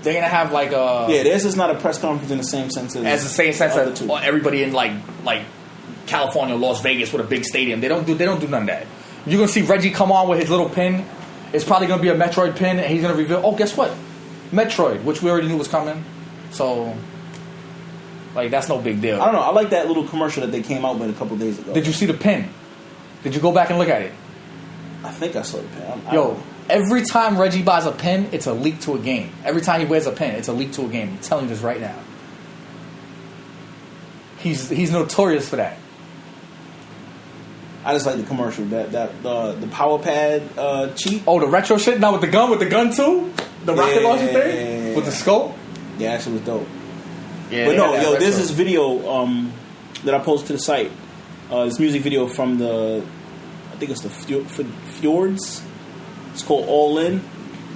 They're going to have like a... Yeah, theirs is not a press conference in the same sense as the same sense the as two. Everybody in like California, Las Vegas with a big stadium. They don't do none of that. You're going to see Reggie come on with his little pin. It's probably going to be a Metroid pin, and he's going to reveal, oh, guess what? Metroid, which we already knew was coming. So, like, that's no big deal. I don't know. I like that little commercial that they came out with a couple days ago. Did you see the pin? Did you go back and look at it? I think I saw the pin. Yo, every time Reggie buys a pin, it's a leak to a game. Every time he wears a pin, it's a leak to a game. I'm telling you this right now. He's notorious for that. I just like the commercial. The power pad cheat. Oh, the retro shit now with the gun too? The rocket launcher thing? Yeah. With the scope? Yeah, actually was dope. Yeah, but no, retro. there's this video that I posted to the site. This music video from I think it's the Fjords. It's called All In.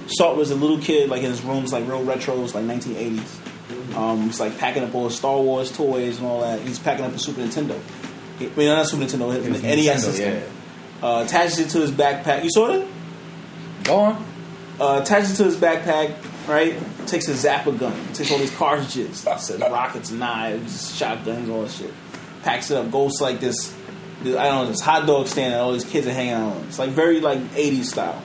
Start was a little kid, like in his rooms, like real retros, like 1980s. He's like packing up all his Star Wars toys and all that. He's packing up a Super Nintendo. I mean, not Super Nintendo, his NES system. Yeah. Attaches it to his backpack. You saw that? Go on. Attaches it to his backpack, right? Takes a Zappa gun. Takes all these cartridges. Says rockets, knives, shotguns, all that shit. Packs it up. Goes to like this, I don't know, this hot dog stand that all these kids are hanging out on. It's like very like 80s style.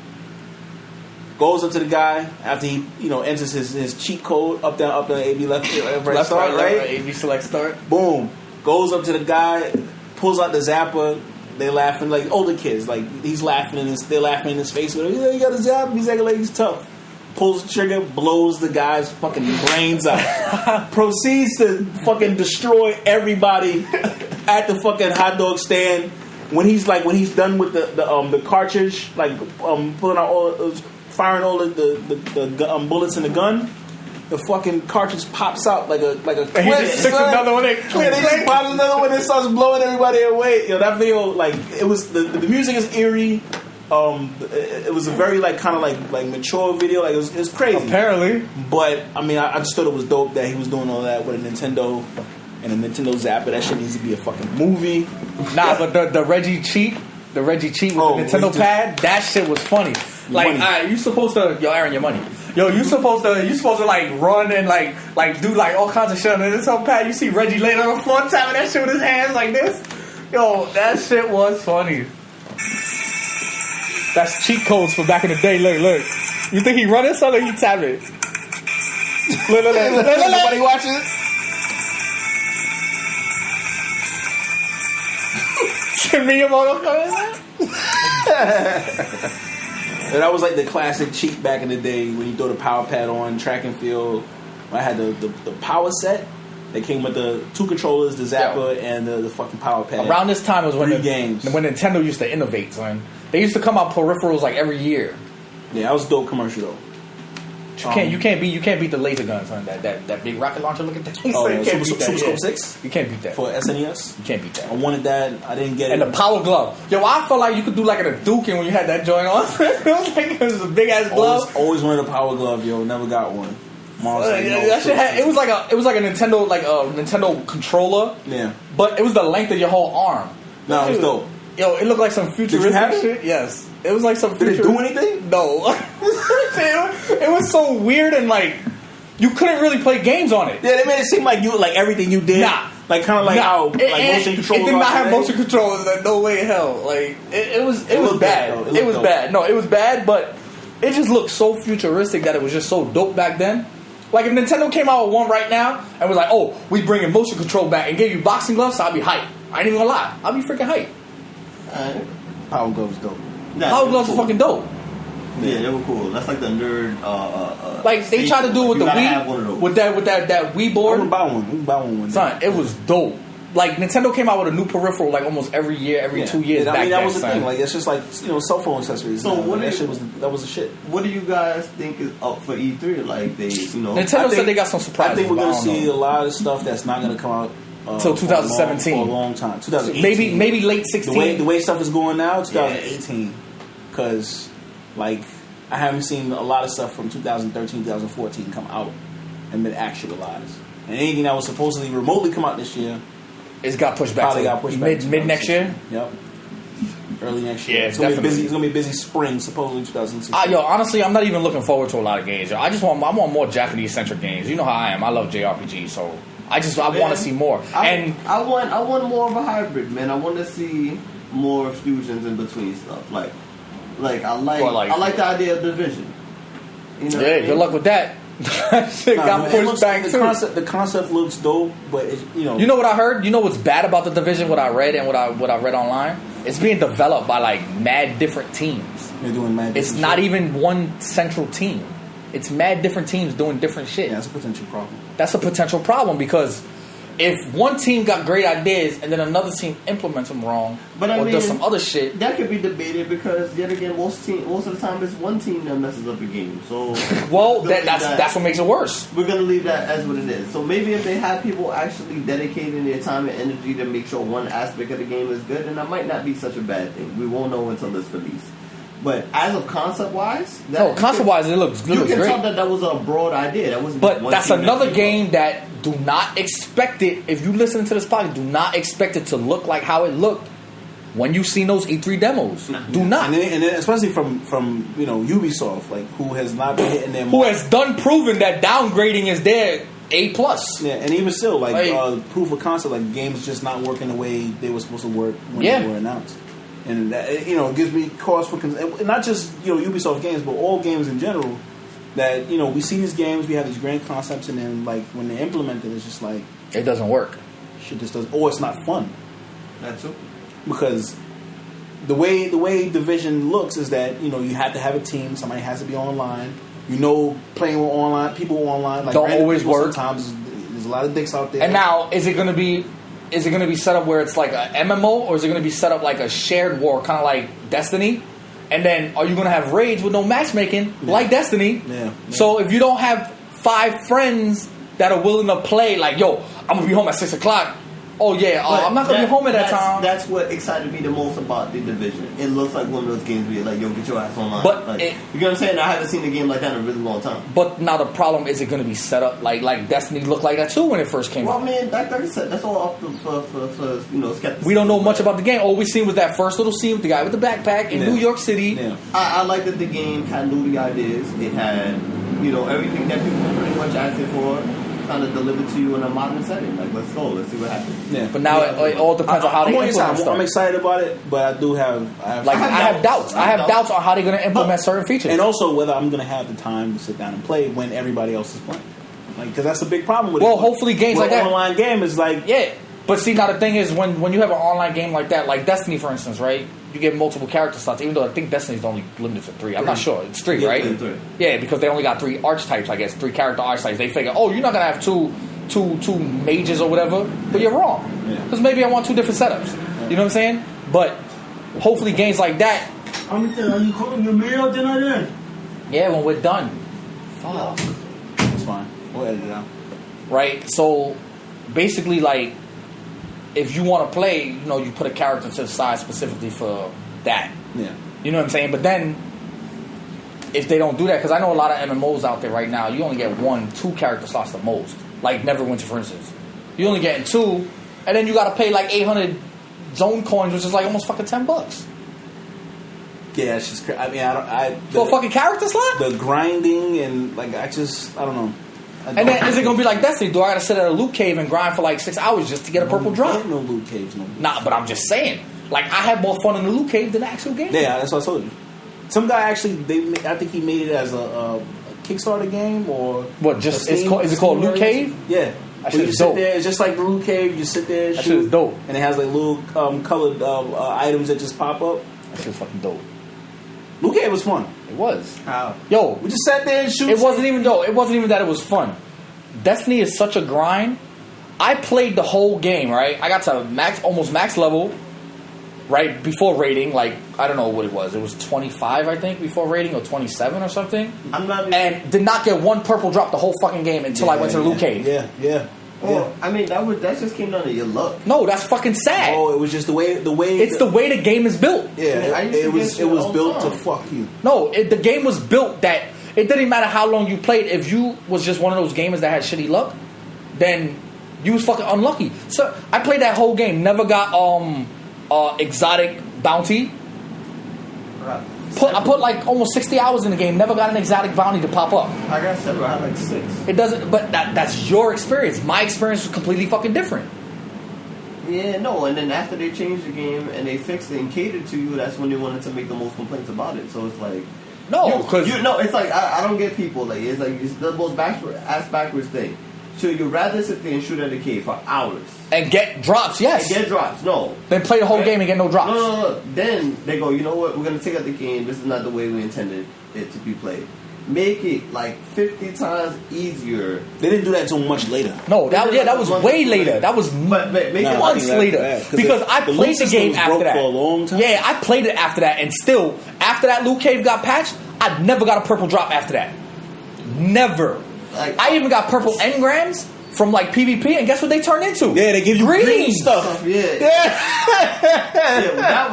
Goes up to the guy after he, enters his cheat code up down AB left right start, right? AB select start. Boom. Goes up to the guy, pulls out the Zappa. They laughing like older kids. Like he's laughing they're laughing in his face. With him. You got a Zappa. He's acting like he's tough. Pulls the trigger, blows the guy's fucking brains out. Proceeds to fucking destroy everybody at the fucking hot dog stand. When he's done with the cartridge, like pulling out firing all the bullets in the gun. The fucking cartridge pops out like a clip. He just sticks another one in. Yeah, they just pops another one and starts blowing everybody away. That video, like, it was the music is eerie. It was a very like kind of like mature video. Like it was crazy. Apparently, but I mean, I just thought it was dope that he was doing all that with a Nintendo and a Nintendo Zappa. That shit needs to be a fucking movie. Nah, but the Reggie cheat with the Nintendo pad, that shit was funny. Like, alright, you supposed to, Aaron, your money. You supposed to like run and like do like all kinds of shit on the Nintendo pad. You see Reggie laying on the floor tapping that shit with his hands like this. Yo, that shit was funny. That's cheat codes for back in the day. Look. You think he running something? He tapping. Look. Nobody watching it. Miyamoto coming. And that was like the classic cheat back in the day when you throw the power pad on track and field. I had the power set. They came with the 2 controllers, the Zappa, and the fucking power pad. Around this time was when games. When Nintendo used to innovate, son. They used to come out peripherals like every year. Yeah, that was a dope commercial though. You can't beat the laser guns on that big rocket launcher looking thing. Oh, you can't beat that. Super Scope 6? You can't beat that. For SNES? You can't beat that. I wanted that. I didn't get it. And the power glove. Yo, I felt like you could do like a Hadouken when you had that joint on. It was a big ass glove. Always wanted a power glove, yo. Never got one. That shit had, it was like a Nintendo controller. Yeah. But it was the length of your whole arm. No, it was dope. Yo, it looked like some futuristic shit. Yes. It was like some futuristic. Did it do anything? No. It was so weird and like you couldn't really play games on it. Yeah, they made it seem like everything you did. Nah. Like kind of like how motion control. It did not have motion controls. Like, no way in hell. Like it was bad. It was bad. No, it was bad, but it just looked so futuristic that it was just so dope back then. Like if Nintendo came out with one right now and was like, "Oh, we bringing motion control back and gave you boxing gloves," I'd be hyped. I ain't even gonna lie. I'd be freaking hyped. Power gloves dope. Power gloves are fucking dope. Yeah, they were cool. That's like the nerd. Like they tried to do it with the Wii, with that Wii board. We can buy one. Son, it was dope. Like Nintendo came out with a new peripheral like almost every year, every 2 years. Yeah, I mean, that was the son. thing. Like it's just like cell phone accessories. So that was the shit. What do you guys think is up for E3? Like they, Nintendo said they got some surprises. I think we're gonna see a lot of stuff that's not gonna come out till 2017 for a long time. 2018, maybe late 16. The way stuff is going now, 2018, because like I haven't seen a lot of stuff from 2013, 2014 come out and been actualized, and anything that was supposedly remotely come out this year, it's got pushed back. Probably got pushed back mid next year. Yep. Early next year. Yeah, it's gonna be busy. It's gonna be a busy spring, supposedly 2016. Yo, honestly, I'm not even looking forward to a lot of games. I want more Japanese centric games. You know how I am. I love JRPGs, so I want to see more. I want more of a hybrid, man. I want to see more fusions in between stuff. Like I like the idea of Division. You know good luck with that. Shit got pushed back too. The concept looks dope, but you know what I heard? You know what's bad about the Division? What I read and what I read online? It's being developed by like mad different teams. They're doing mad. It's not even one central team. It's mad different teams doing different shit. Yeah, that's a potential problem. That's a potential problem because if one team got great ideas and then another team implements them wrong, does some other shit, that could be debated because yet again, most of the time it's one team that messes up a game. So, well, that's what makes it worse. We're gonna leave that as what it is. So maybe if they have people actually dedicating their time and energy to make sure one aspect of the game is good, then that might not be such a bad thing. We won't know until it's released. But as of concept-wise, it looks great. You can tell that was a broad idea. That wasn't. But that's another game that do not expect it. If you listen to this podcast, do not expect it to look like how it looked when you seen those E3 demos. Do not. And then especially from Ubisoft, like who has not been hitting their mark. Who has done proven that downgrading is their A+. Yeah, and even still, proof of concept, like games just not working the way they were supposed to work when they were announced. And that, it gives me cause for not just Ubisoft games, but all games in general. That we see these games, we have these grand concepts, and then like when they implement it, it's just like it doesn't work. Shit just doesn't, or it's not fun. That's it. Because the way Division looks is that you have to have a team. Somebody has to be online. Playing with people online like don't always work. Sometimes there's a lot of dicks out there. And now, is it going to be set up where it's like a MMO, or is it going to be set up like a shared war, kind of like Destiny? And then, are you going to have raids with no matchmaking, like Destiny? Yeah. So if you don't have 5 friends that are willing to play, like, yo, I'm going to be home at 6 o'clock. Oh, yeah, I'm not going to be home at that time. That's what excited me the most about the Division. It looks like one of those games where you're like, yo, get your ass online. But you know what I'm saying? I haven't seen a game like that in a really long time. But now the problem is, it going to be set up like Destiny looked like that too when it first came out? Well, man, like I said, that's all up for skepticism. We don't know much about the game. All we seen was that first little scene with the guy with the backpack in New York City. Yeah. I like that the game had newbie ideas. It had, everything that people were pretty much asking for. Kind of delivered to you in a modern setting. Like, let's go. Let's see what happens. Yeah, but now it all depends on how they implement stuff. I'm excited about it, but I do have doubts. I have doubts on how they're going to implement certain features, and also whether I'm going to have the time to sit down and play when everybody else is playing. Like, because that's a big problem with it. Well, hopefully games like that. Online game is like But see, now the thing is, when you have an online game like that, like Destiny, for instance, right? You get multiple character slots, even though I think Destiny's only limited to 3. I'm not sure. It's 3, right? 3. Yeah, because they only got 3 archetypes, I guess. 3 character archetypes. They figure, you're not going to have two mages or whatever, but you're wrong. Because maybe I want 2 different setups. You know what I'm saying? But hopefully games like that. Are you cooking your meal dinner then? Yeah, when we're done. Fuck. It's fine. We'll edit it out. Right? So basically, like, if you want to play, you put a character to the side specifically for that. Yeah. You know what I'm saying? But then, if they don't do that, because I know a lot of MMOs out there right now, you only get 1-2 character slots the most. Like Neverwinter, for instance. You only getting 2, and then you got to pay like 800 zone coins, which is like almost fucking $10. Yeah, it's just crazy. I mean, for a fucking character slot? The grinding and like I don't know. And then is it gonna be like Destiny? Do I gotta sit at a loot cave and grind for like 6 hours just to get a purple drop? No loot caves, no. Nah, but I'm just saying. Like, I had more fun in the loot cave than the actual game. Yeah, that's what I told you. Some guy actually, I think he made it as a Kickstarter game or what? Just is it called Loot Cave? Yeah. You sit there, it's just like the Loot Cave. You sit there, that shit is dope, and it has like little colored items that just pop up. That shit's fucking dope. Loot Cave was fun. It was. How? Yo, we just sat there and shoot. It wasn't even dope. It wasn't even that it was fun. Destiny is such a grind. I played the whole game, right? I got to almost max level, right before rating. Like, I don't know what it was. It was 25, I think, before rating, or 27 or something. And did not get 1 purple drop the whole fucking game until I went to the loot cave. Yeah. Well, I mean, that just came down to your luck. No, that's fucking sad. Oh, it was just the way. It's the way the game is built. Yeah, it was built to fuck you. No, the game was built that it didn't matter how long you played. If you was just one of those gamers that had shitty luck, then you was fucking unlucky. So I played that whole game, never got exotic bounty. I put like almost 60 hours in the game, never got an exotic bounty to pop up. I got 7, I had like 6. It doesn't, but that's your experience. My experience was completely fucking different. Yeah, no, and then after they changed the game and they fixed it and catered to you, that's when they wanted to make the most complaints about it. So it's like, no, because it's like I don't get people like it's the most backwards thing. So you'd rather sit there and shoot at the cave for hours and get drops, yes, and get drops, no, then play the whole game and get no drops. No. Then they go, you know what? We're gonna take out the game. This is not the way we intended it to be played. Make it like 50 times easier. They didn't do that until much later. No, that was way later. That was months later. Because I played the game after that. For a long time. Yeah, I played it after that, and still after that loot cave got patched, I never got a purple drop after that. Never. Like, I even got purple engrams from like PvP, and guess what they turned into? Yeah, they give you green stuff. Yeah.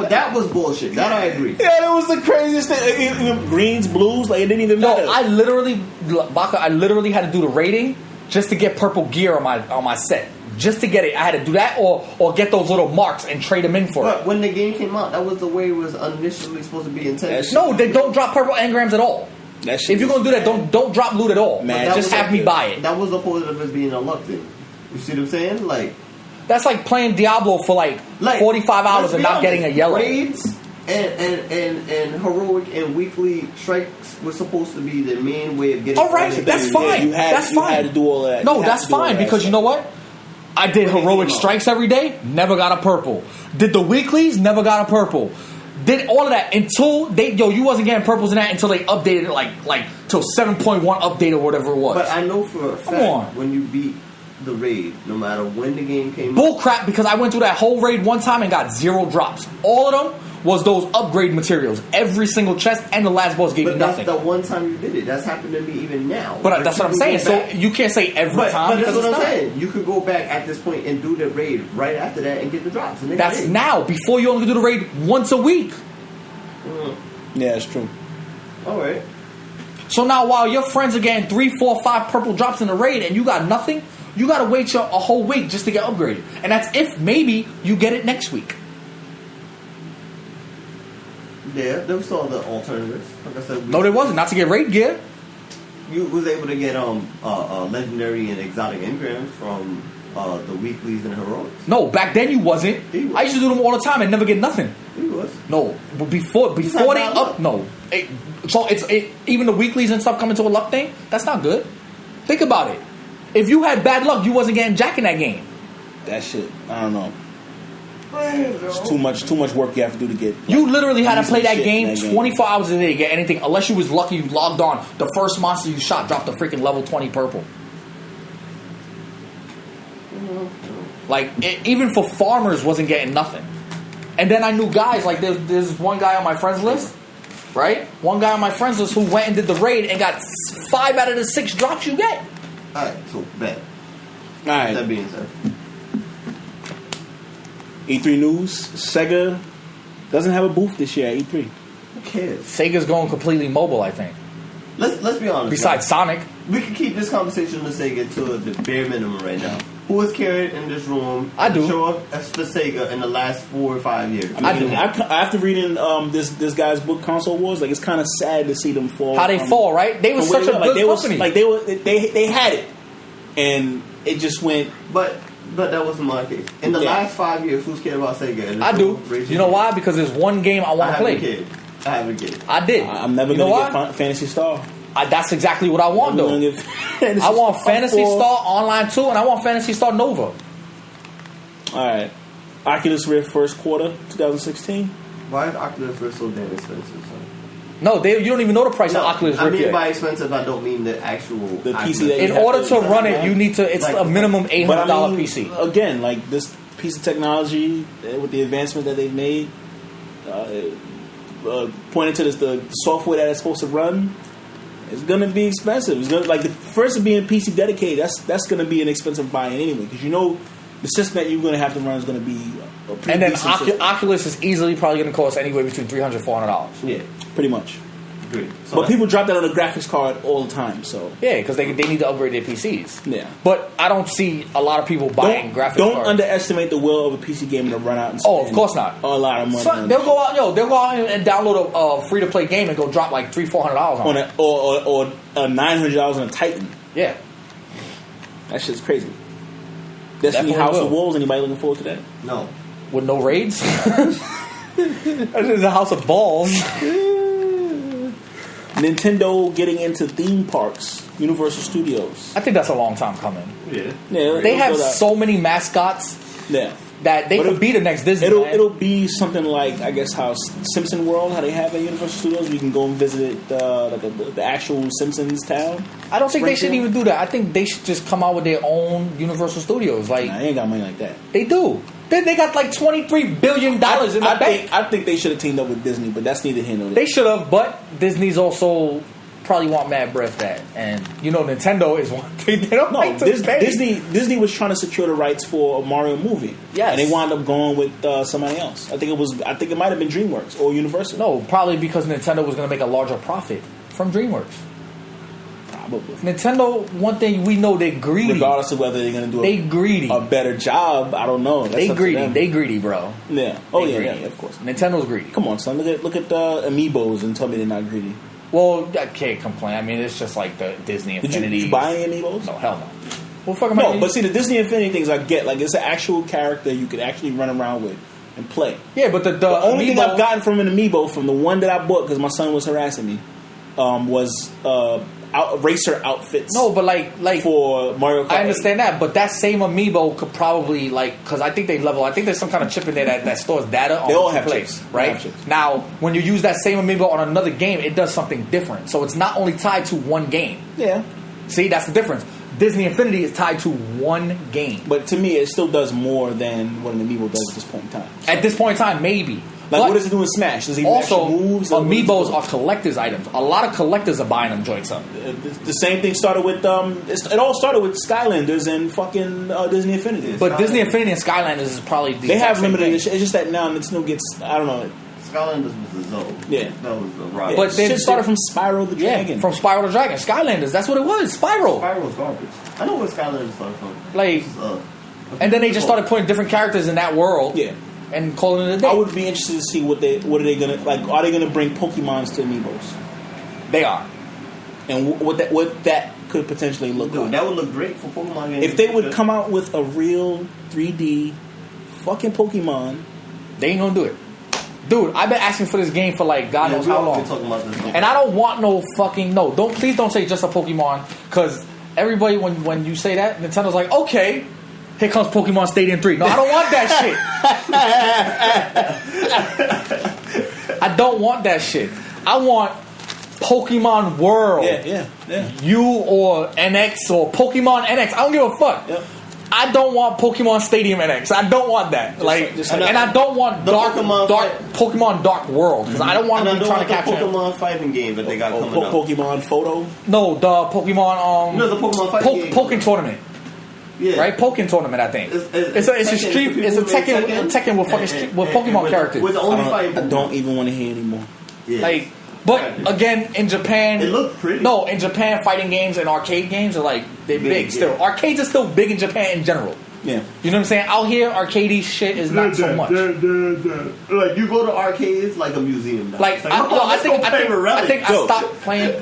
That was bullshit. That I agree. Yeah, that was the craziest thing. Greens, blues, like it didn't even matter. No, I literally had to do the rating just to get purple gear on my set. Just to get it, I had to do that or get those little marks and trade them in for it. But when the game came out, that was the way it was initially supposed to be intended. No, they don't drop purple engrams at all. If you're gonna do that, don't drop loot at all. Man, just have me buy it. That was opposite of it being a luck thing. You see what I'm saying? Like that's like playing Diablo for like 45 hours and not getting a yellow. Raids and heroic and weekly strikes were supposed to be the main way of getting. All right, that's fine. That's fine. You had to do all that. No, that's fine because you know what? I did heroic strikes every day, never got a purple. Did the weeklies, never got a purple. Did all of that until you wasn't getting purples in that until they updated it like till 7.1 update or whatever it was. But I know for a fact when you beat the raid, no matter when the game came bull crap, because I went through that whole raid one time and got 0 drops. All of them was those upgrade materials. Every single chest and the last boss gave me nothing. That's the one time you did it. That's happened to me even now. But that's what I'm saying. So you can't say every time. But that's what I'm saying. You could go back at this point and do the raid right after that and get the drops. And that's now. Before you only do the raid once a week. Yeah, it's true. All right. So now while your friends are getting 3, 4, 5 purple drops in the raid and you got nothing, you got to wait a whole week just to get upgraded. And that's if maybe you get it next week. Yeah, there was all the alternatives. Like I said, no, there wasn't. Not to get raid gear. You was able to get legendary and exotic engrams from the weeklies and heroics. No, back then you wasn't. I used to do them all the time and never get nothing. He was. No, but before they up, no. So it's even the weeklies and stuff coming to a luck thing. That's not good. Think about it. If you had bad luck, you wasn't getting jack in that game. That shit, I don't know. It's too much work you have to do to get. You literally had to play that game 24 hours a day to get anything. Unless you was lucky, you logged on. The first monster you shot dropped a freaking level 20 purple. Like even for farmers, wasn't getting nothing. And then I knew guys like there's one guy on my friends list, right? One guy on my friends list who went and did the raid and got 5 out of the 6 drops you get. All right, so bet. All right. That being said. E3 news, Sega doesn't have a booth this year at E3. Who cares? Sega's going completely mobile, I think. Let's be honest. Besides Sonic. We can keep this conversation on Sega to the bare minimum right now. Who has carried in this room I do. show up as for Sega in the last 4 or 5 years? I do. After reading this guy's book, Console Wars, like it's kind of sad to see them fall. How they fall, right? They was such a good company. They had it, and it just went. But that wasn't my case. In the last 5 years, who's cared about Sega? I do. You know why? Because there's one game I want to play. I haven't kidded. I did. I'm never going to get Fantasy Star. That's exactly what I want, though. I want Fantasy Star Online 2, and I want Fantasy Star Nova. All right. Oculus Rift first quarter 2016. Why is Oculus Rift so damn expensive, son? No, you don't even know the price of Oculus Rift yet. By expensive, I don't mean the actual PC. That in order to run it, you need to. It's like, a minimum $800 PC. Again, like this piece of technology with the advancement that they've made, pointing to the software that it's supposed to run. It's gonna be expensive. It's gonna like the first of being PC dedicated. That's gonna be an expensive buy anyway because you know the system that you're gonna have to run is gonna be a pretty and then decent system. Oculus is easily probably gonna cost anywhere between $300-$400. Yeah, pretty much. agreed. So But people drop that on the graphics card all the time. So Yeah, because they need to upgrade their PCs. yeah. But I don't see a lot of people buying graphics Don't cards. underestimate the will of a PC gamer to run out and Oh, spend of course not. a lot of money. So, on they'll go out and download a free to play game and go drop like $300-$400 on it. or $900 on a Titan. Yeah. That shit's crazy. Destiny Definitely House of will. Wolves. Anybody looking forward to that? no. With no raids? That is a house of balls. Nintendo getting into theme parks. Universal Studios. I think that's a long time coming. Yeah. Yeah, They have it'll go so many mascots yeah. that they But could be the next Disney. It'll be something like I guess how Simpson World, how they have at Universal Studios. We can go and visit the actual Simpsons town. I don't think they should Springfield. even do that. I think they should just come out with their own Universal Studios. Like Nah, they ain't got money like that. they do. They got like $23 billion in the bank. I think they should have teamed up with Disney, but that's neither here nor there. They should have, but Disney's also probably want mad breath that, and Nintendo is one thing they don't No, like to pay. Disney was trying to secure the rights for a Mario movie. Yes. And they wound up going with somebody else. I think it might have been DreamWorks or Universal. No, probably because Nintendo was going to make a larger profit from DreamWorks. Probably. Nintendo, one thing we know, they're greedy. Regardless of whether they're going to do They greedy. a better job, I don't know. That's They up to greedy. them. They greedy, bro. Yeah. Oh They yeah, greedy. yeah, of course. Nintendo's greedy. Come on, son. Look at the Amiibos and tell me they're not greedy. Well, I can't complain. I mean, it's just like the Disney Did Infinity. you buy any Amiibos? No, hell no. Well, fuck am I? No, but see, the Disney Infinity things I get. Like, it's an actual character you could actually run around with and play. Yeah, but the only thing Amiibo- I've gotten from an Amiibo, from the one that I bought because my son was harassing me, was racer outfits. No, but like for Mario Kart. I understand that, but that same Amiibo could probably because I think I think there's some kind of chip in there that stores data on They all what you have play, chips. They all right? have chips. Now, when you use that same Amiibo on another game, it does something different. So it's not only tied to one game. Yeah, See, that's the difference. Disney Infinity is tied to one game. but to me, it still does more than what an Amiibo does at this point in time. At this point in time, maybe. Like, But what does it do in Smash? Does he also, actually moves? Or what does it Amiibos do? are collector's items. A lot of collectors are buying them joints up. The same thing started with it all started with Skylanders and fucking Disney Infinity. But Disney Infinity and Skylanders is probably the They exact have same limited thing. edition. It's just that now Nintendo gets, I don't know. Skylanders was the Zoe. Yeah. That was the rock. But then- shit started from Spyro the Yeah, Dragon. from Spyro the Dragon. Skylanders, that's what it was. Spyro. Spyro's garbage. I know where Skylanders started from. Like, It's, and then they just started putting different characters in that world. Yeah. And calling it a day. I would be interested to see what are they gonna like. Are they gonna bring Pokemons to Amiibos? They are. And what that could potentially look Dude, like. that would look great for Pokemon games. If they would come out with a real 3D fucking Pokemon, They ain't gonna do it. Dude, I've been asking for this game for like God knows how We've long. been talking about this. And I don't want no fucking please don't say just a Pokemon, because everybody when you say that, Nintendo's like, okay, here comes Pokemon Stadium 3. No, I don't want that shit. I don't want that shit. I want Pokemon World. yeah. U or NX or Pokemon NX. I don't give a fuck. Yep. I don't want Pokemon Stadium NX. I don't want that. And I don't want the Pokemon Dark World, because I don't want to be trying to capture it. Pokemon fighting game that they got coming up. Pokemon Photo. No, the Pokemon No, the Pokemon fighting game. Pokken tournament. Yeah. right? Pokken tournament, I think. It's a street. It's a Tekken with fucking with Pokemon characters. With the only I fight. don't even want to hear anymore. Yeah. Like, but again, in Japan, It looked pretty. No, in Japan, fighting games and arcade games are like they're big yeah. still. Arcades are still big in Japan in general. Yeah. You know what I'm saying? Out here, arcadey shit is not so much. Like you go to arcades like a museum now. Like, It's let's go play with Relic. I stopped playing.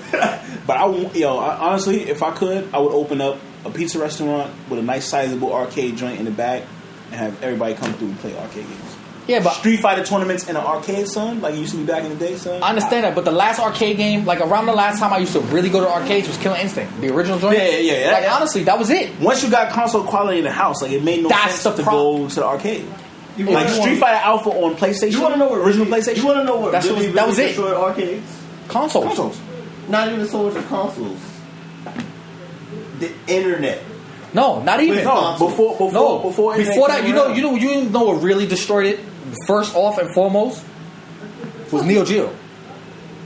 But honestly, if I could, I would open up a pizza restaurant with a nice sizable arcade joint in the back and have everybody come through and play arcade games. Yeah, but Street Fighter tournaments in an arcade, son, like it used to be back in the day, son. I understand that. But the last arcade game, like around the last time I used to really go to arcades, was Killer Instinct, the original joint. Yeah. Like honestly, that was it. Once you got console quality in the house, like it made no That's sense the to go to the arcade. Like Street Fighter Alpha on PlayStation. You want to know what original PlayStation? You want to know what That was it. destroyed arcades? Consoles. Not even so much the consoles. The internet. No, not even. No, before that, you know what really destroyed it? First off and foremost was Neo Geo.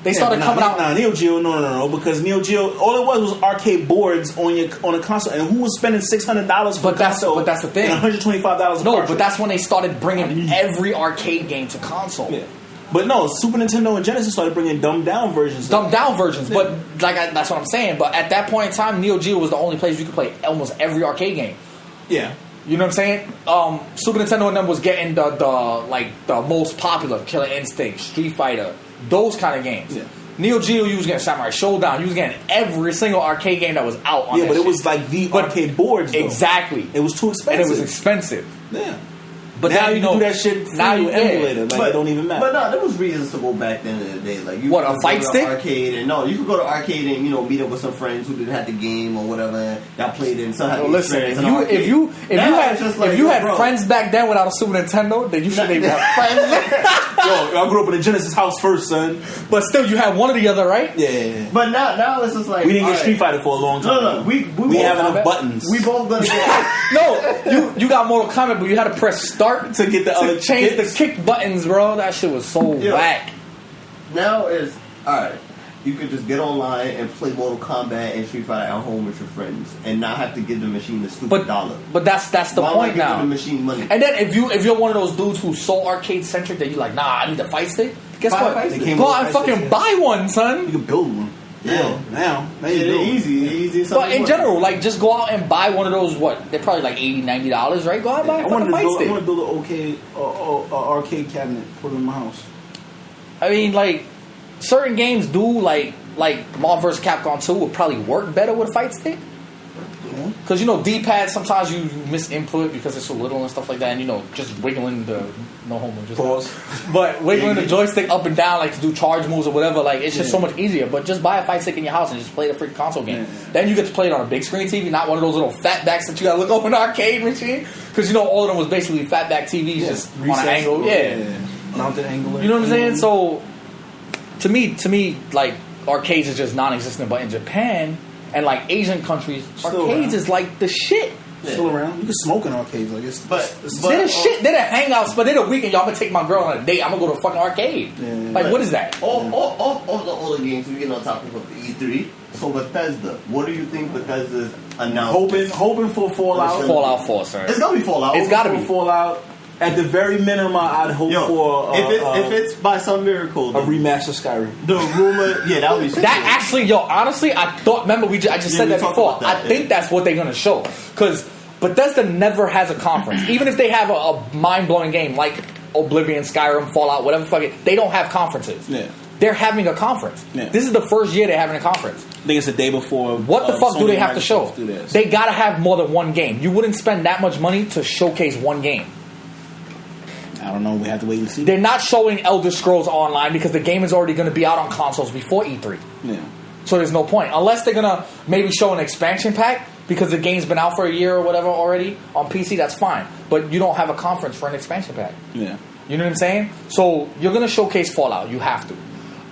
They started coming out. Nah, Neo Geo, no, because Neo Geo, all it was arcade boards on a console, and who was spending $600 for a console? But that's the thing. And $125. No, but that's when they started bringing every arcade game to console. Yeah. But no, Super Nintendo and Genesis started bringing dumbed down versions. But that's what I'm saying. But at that point in time, Neo Geo was the only place you could play almost every arcade game. Yeah. You know what I'm saying? Super Nintendo and them was getting the most popular Killer Instinct, Street Fighter, those kind of games. Yeah. Neo Geo, you was getting Samurai Showdown. You was getting every single arcade game that was out on that it was like the arcade boards, though. Exactly. It was too expensive. And it was expensive. Yeah. But now you do that shit now you emulator. Like, it don't even matter. But no, there was reasons to go back then in the day. Like, you a fight stick? Arcade and you could go to arcade and meet up with some friends who didn't have the game or whatever. And y'all played it and some had listen, if you had friends back then without a Super Nintendo, then you shouldn't even have friends. Yo, I grew up in a Genesis house first, son. But still, you had one or the other, right? Yeah. But now it's just like we didn't get Street Fighter for a long time. No, we have enough buttons. We both gonna get No, you got Mortal Kombat, but you had to press start to get the other change the kick buttons, bro. That shit was so whack. Now it's alright. You could just get online and play Mortal Kombat and Street Fighter at home with your friends, and not have to give the machine the stupid dollar. But that's the point now. The machine money. And then if you're one of those dudes who's so arcade centric that you're like, nah, I need a fight stick. Guess what? Go out and fucking buy one, son. You can build one. Now they're easy. But in general, like, just go out and buy one of those. They're probably like $80, $90, right? Go out and buy a fucking fight stick. I want to build an arcade cabinet, put it in my house. I mean, like, certain games do, like Marvel vs. Capcom 2 would probably work better with a fight stick. Because, D-pad, sometimes you miss input because it's so little and stuff like that. And, just wiggling the... No homo, just pause. But wiggling the joystick up and down, like, to do charge moves or whatever, like, it's just so much easier. But just buy a fight stick in your house and just play the freaking console game. Then you get to play it on a big screen TV, not one of those little fatbacks that you gotta look over an arcade machine. Because, all of them was basically fatback TVs just on an angle. Mounted angle. You know what I'm saying? So, to me, like, arcades is just non-existent. But in Japan... And like Asian countries, arcades is like the shit. Still around. You can smoke in arcades, I guess. But they're the shit. They're the hangouts. But they're the weekend. Y'all gonna take my girl on a date. I'm gonna go to a fucking arcade. What is that? All the older games. We get on topic of the E3. So Bethesda, what do you think Bethesda's announced? Hoping for Fallout. Fallout 4, sir. It's gonna be Fallout. It's gotta be Fallout. At the very minimum, I'd hope for if it's by some miracle, a remaster Skyrim. The rumor, that would be super that cool. Actually, honestly, I thought. Remember, I just said that before. I think that's what they're gonna show because Bethesda never has a conference, even if they have a mind blowing game like Oblivion, Skyrim, Fallout, whatever. They don't have conferences. Yeah. They're having a conference. Yeah. This is the first year they're having a conference. I think it's the day before. What the fuck do they have to show? They gotta have more than one game. You wouldn't spend that much money to showcase one game. I don't know. We have to wait and see. They're not showing Elder Scrolls Online because the game is already going to be out on consoles before E3. Yeah. So there's no point. Unless they're going to maybe show an expansion pack because the game's been out for a year or whatever already on PC, that's fine. But you don't have a conference for an expansion pack. Yeah. You know what I'm saying? So you're going to showcase Fallout. You have to.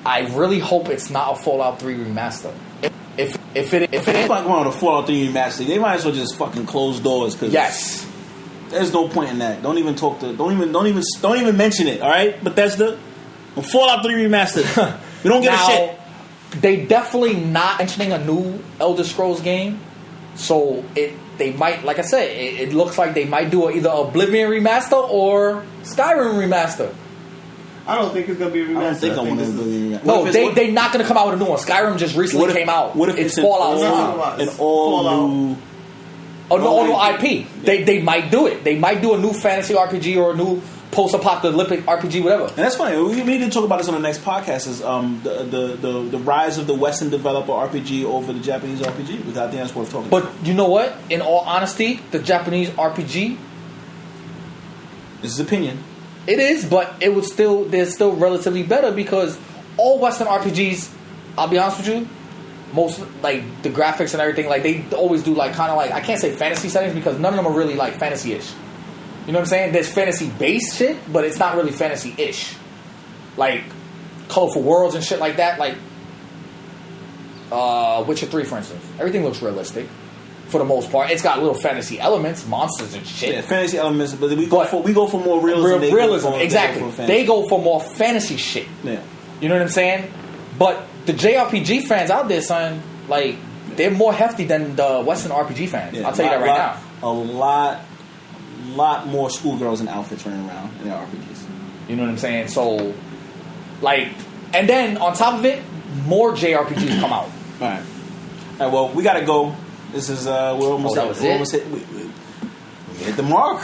I really hope it's not a Fallout 3 remaster. If it is... not going to Fallout 3 remaster, they might as well just fucking close doors. Cause yes. There's no point in that. Don't even mention it. All right, Bethesda. Fallout 3 remastered. We don't give a shit. They definitely not mentioning a new Elder Scrolls game. So they might, like I said, it looks like they might do either Oblivion remaster or Skyrim remaster. I don't think it's gonna be a remaster. I don't think I'm gonna do No, they're not gonna come out with a new one. Skyrim just recently came out. What if it's Fallout? An all new. No IP. They might do it. They might do a new fantasy RPG or a new post-apocalyptic RPG, whatever. And that's funny. We need to talk about this on the next podcast. Is the rise of the Western developer RPG over the Japanese RPG? Which I think that's worth talking about. But you know what? In all honesty, the Japanese RPG. This is opinion. It is, but they're still relatively better because all Western RPGs, I'll be honest with you, most like the graphics and everything, like they always do like kind of like, I can't say fantasy settings because none of them are really like fantasy-ish. You know what I'm saying? There's fantasy-based shit, but it's not really fantasy-ish. Like colorful worlds and shit like that. Like Witcher 3, for instance. Everything looks realistic for the most part. It's got little fantasy elements, monsters and shit. Yeah, fantasy elements, but we go for more realism. Exactly. They go for more fantasy shit. Yeah. You know what I'm saying? But the JRPG fans out there, son, like, they're more hefty than the Western RPG fans. Yeah, I'll tell you that right now. A lot more schoolgirls in outfits running around in their RPGs. You know what I'm saying? So, like, and then on top of it, more JRPGs come out. All right. Well, we gotta go. This is we're almost. That was we're it? almost hit. We hit the mark.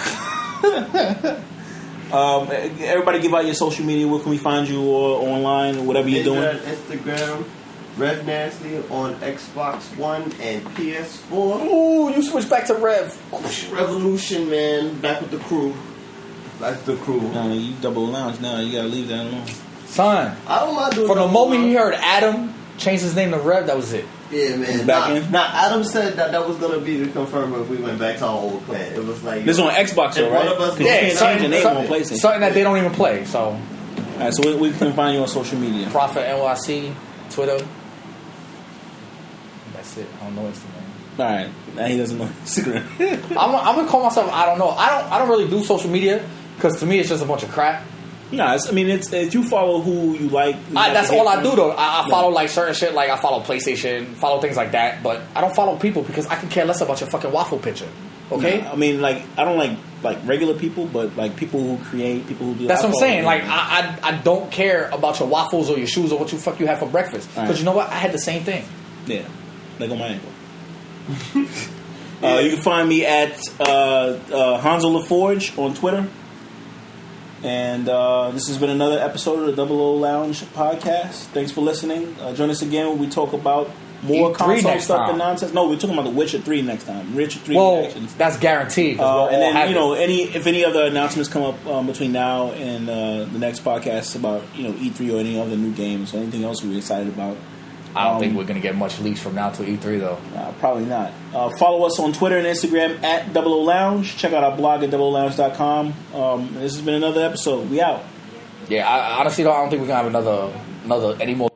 Everybody, give out your social media. Where can we find you or online or whatever you're doing? Instagram, Rev Nasty on Xbox One and PS4. Ooh, you switch back to Rev. Revolution, man, back with the crew. Back to the crew. No, you double lounge now. You gotta leave that alone. Son, I don't mind doing. from the double moment lounge. he heard Adam change his name to Rev, that was it. Yeah, man. Back in? Now, Adam said that was gonna be the confirm if we went back to our old clan. It was like This is on Xbox, though, if right? one of us 'Cause you goes- can't change your name on PlayStation. Something that they don't even play. So, All right, so we can find you on social media. Prophet NYC, Twitter. That's it. I don't know Instagram. All right, now he doesn't know Instagram. I'm gonna call myself. I don't know. I don't really do social media because to me it's just a bunch of crap. No, it's you follow who you like. That's all I do though. I follow like certain shit. Like I follow PlayStation, follow things like that. But I don't follow people because I can care less about your fucking waffle picture. Okay. I mean, like I don't like regular people, but like people who create, people who do. That's what I'm saying. Like, Like I don't care about your waffles or your shoes or what you fuck you have for breakfast. Because Right. you know what? I had the same thing. yeah, like on my ankle. You can find me at Hanzo LaForge on Twitter. And this has been another episode of the 00Lounge podcast. Thanks for listening. Join us again when we talk about more E3 console next stuff time. and nonsense. No, we're talking about The Witcher 3 next time. Witcher 3 Well, reactions. that's guaranteed. 'Cause we'll all And then have you it. know if any other announcements come up between now and the next podcast about E3 or any other new games or anything else we're excited about. I don't think we're gonna get much leaks from now till E3 though. Probably not. Follow us on Twitter and Instagram at 00Lounge. Check out our blog at 00lounge.com. This has been another episode. We out. Yeah, I honestly don't think we're gonna have another any more.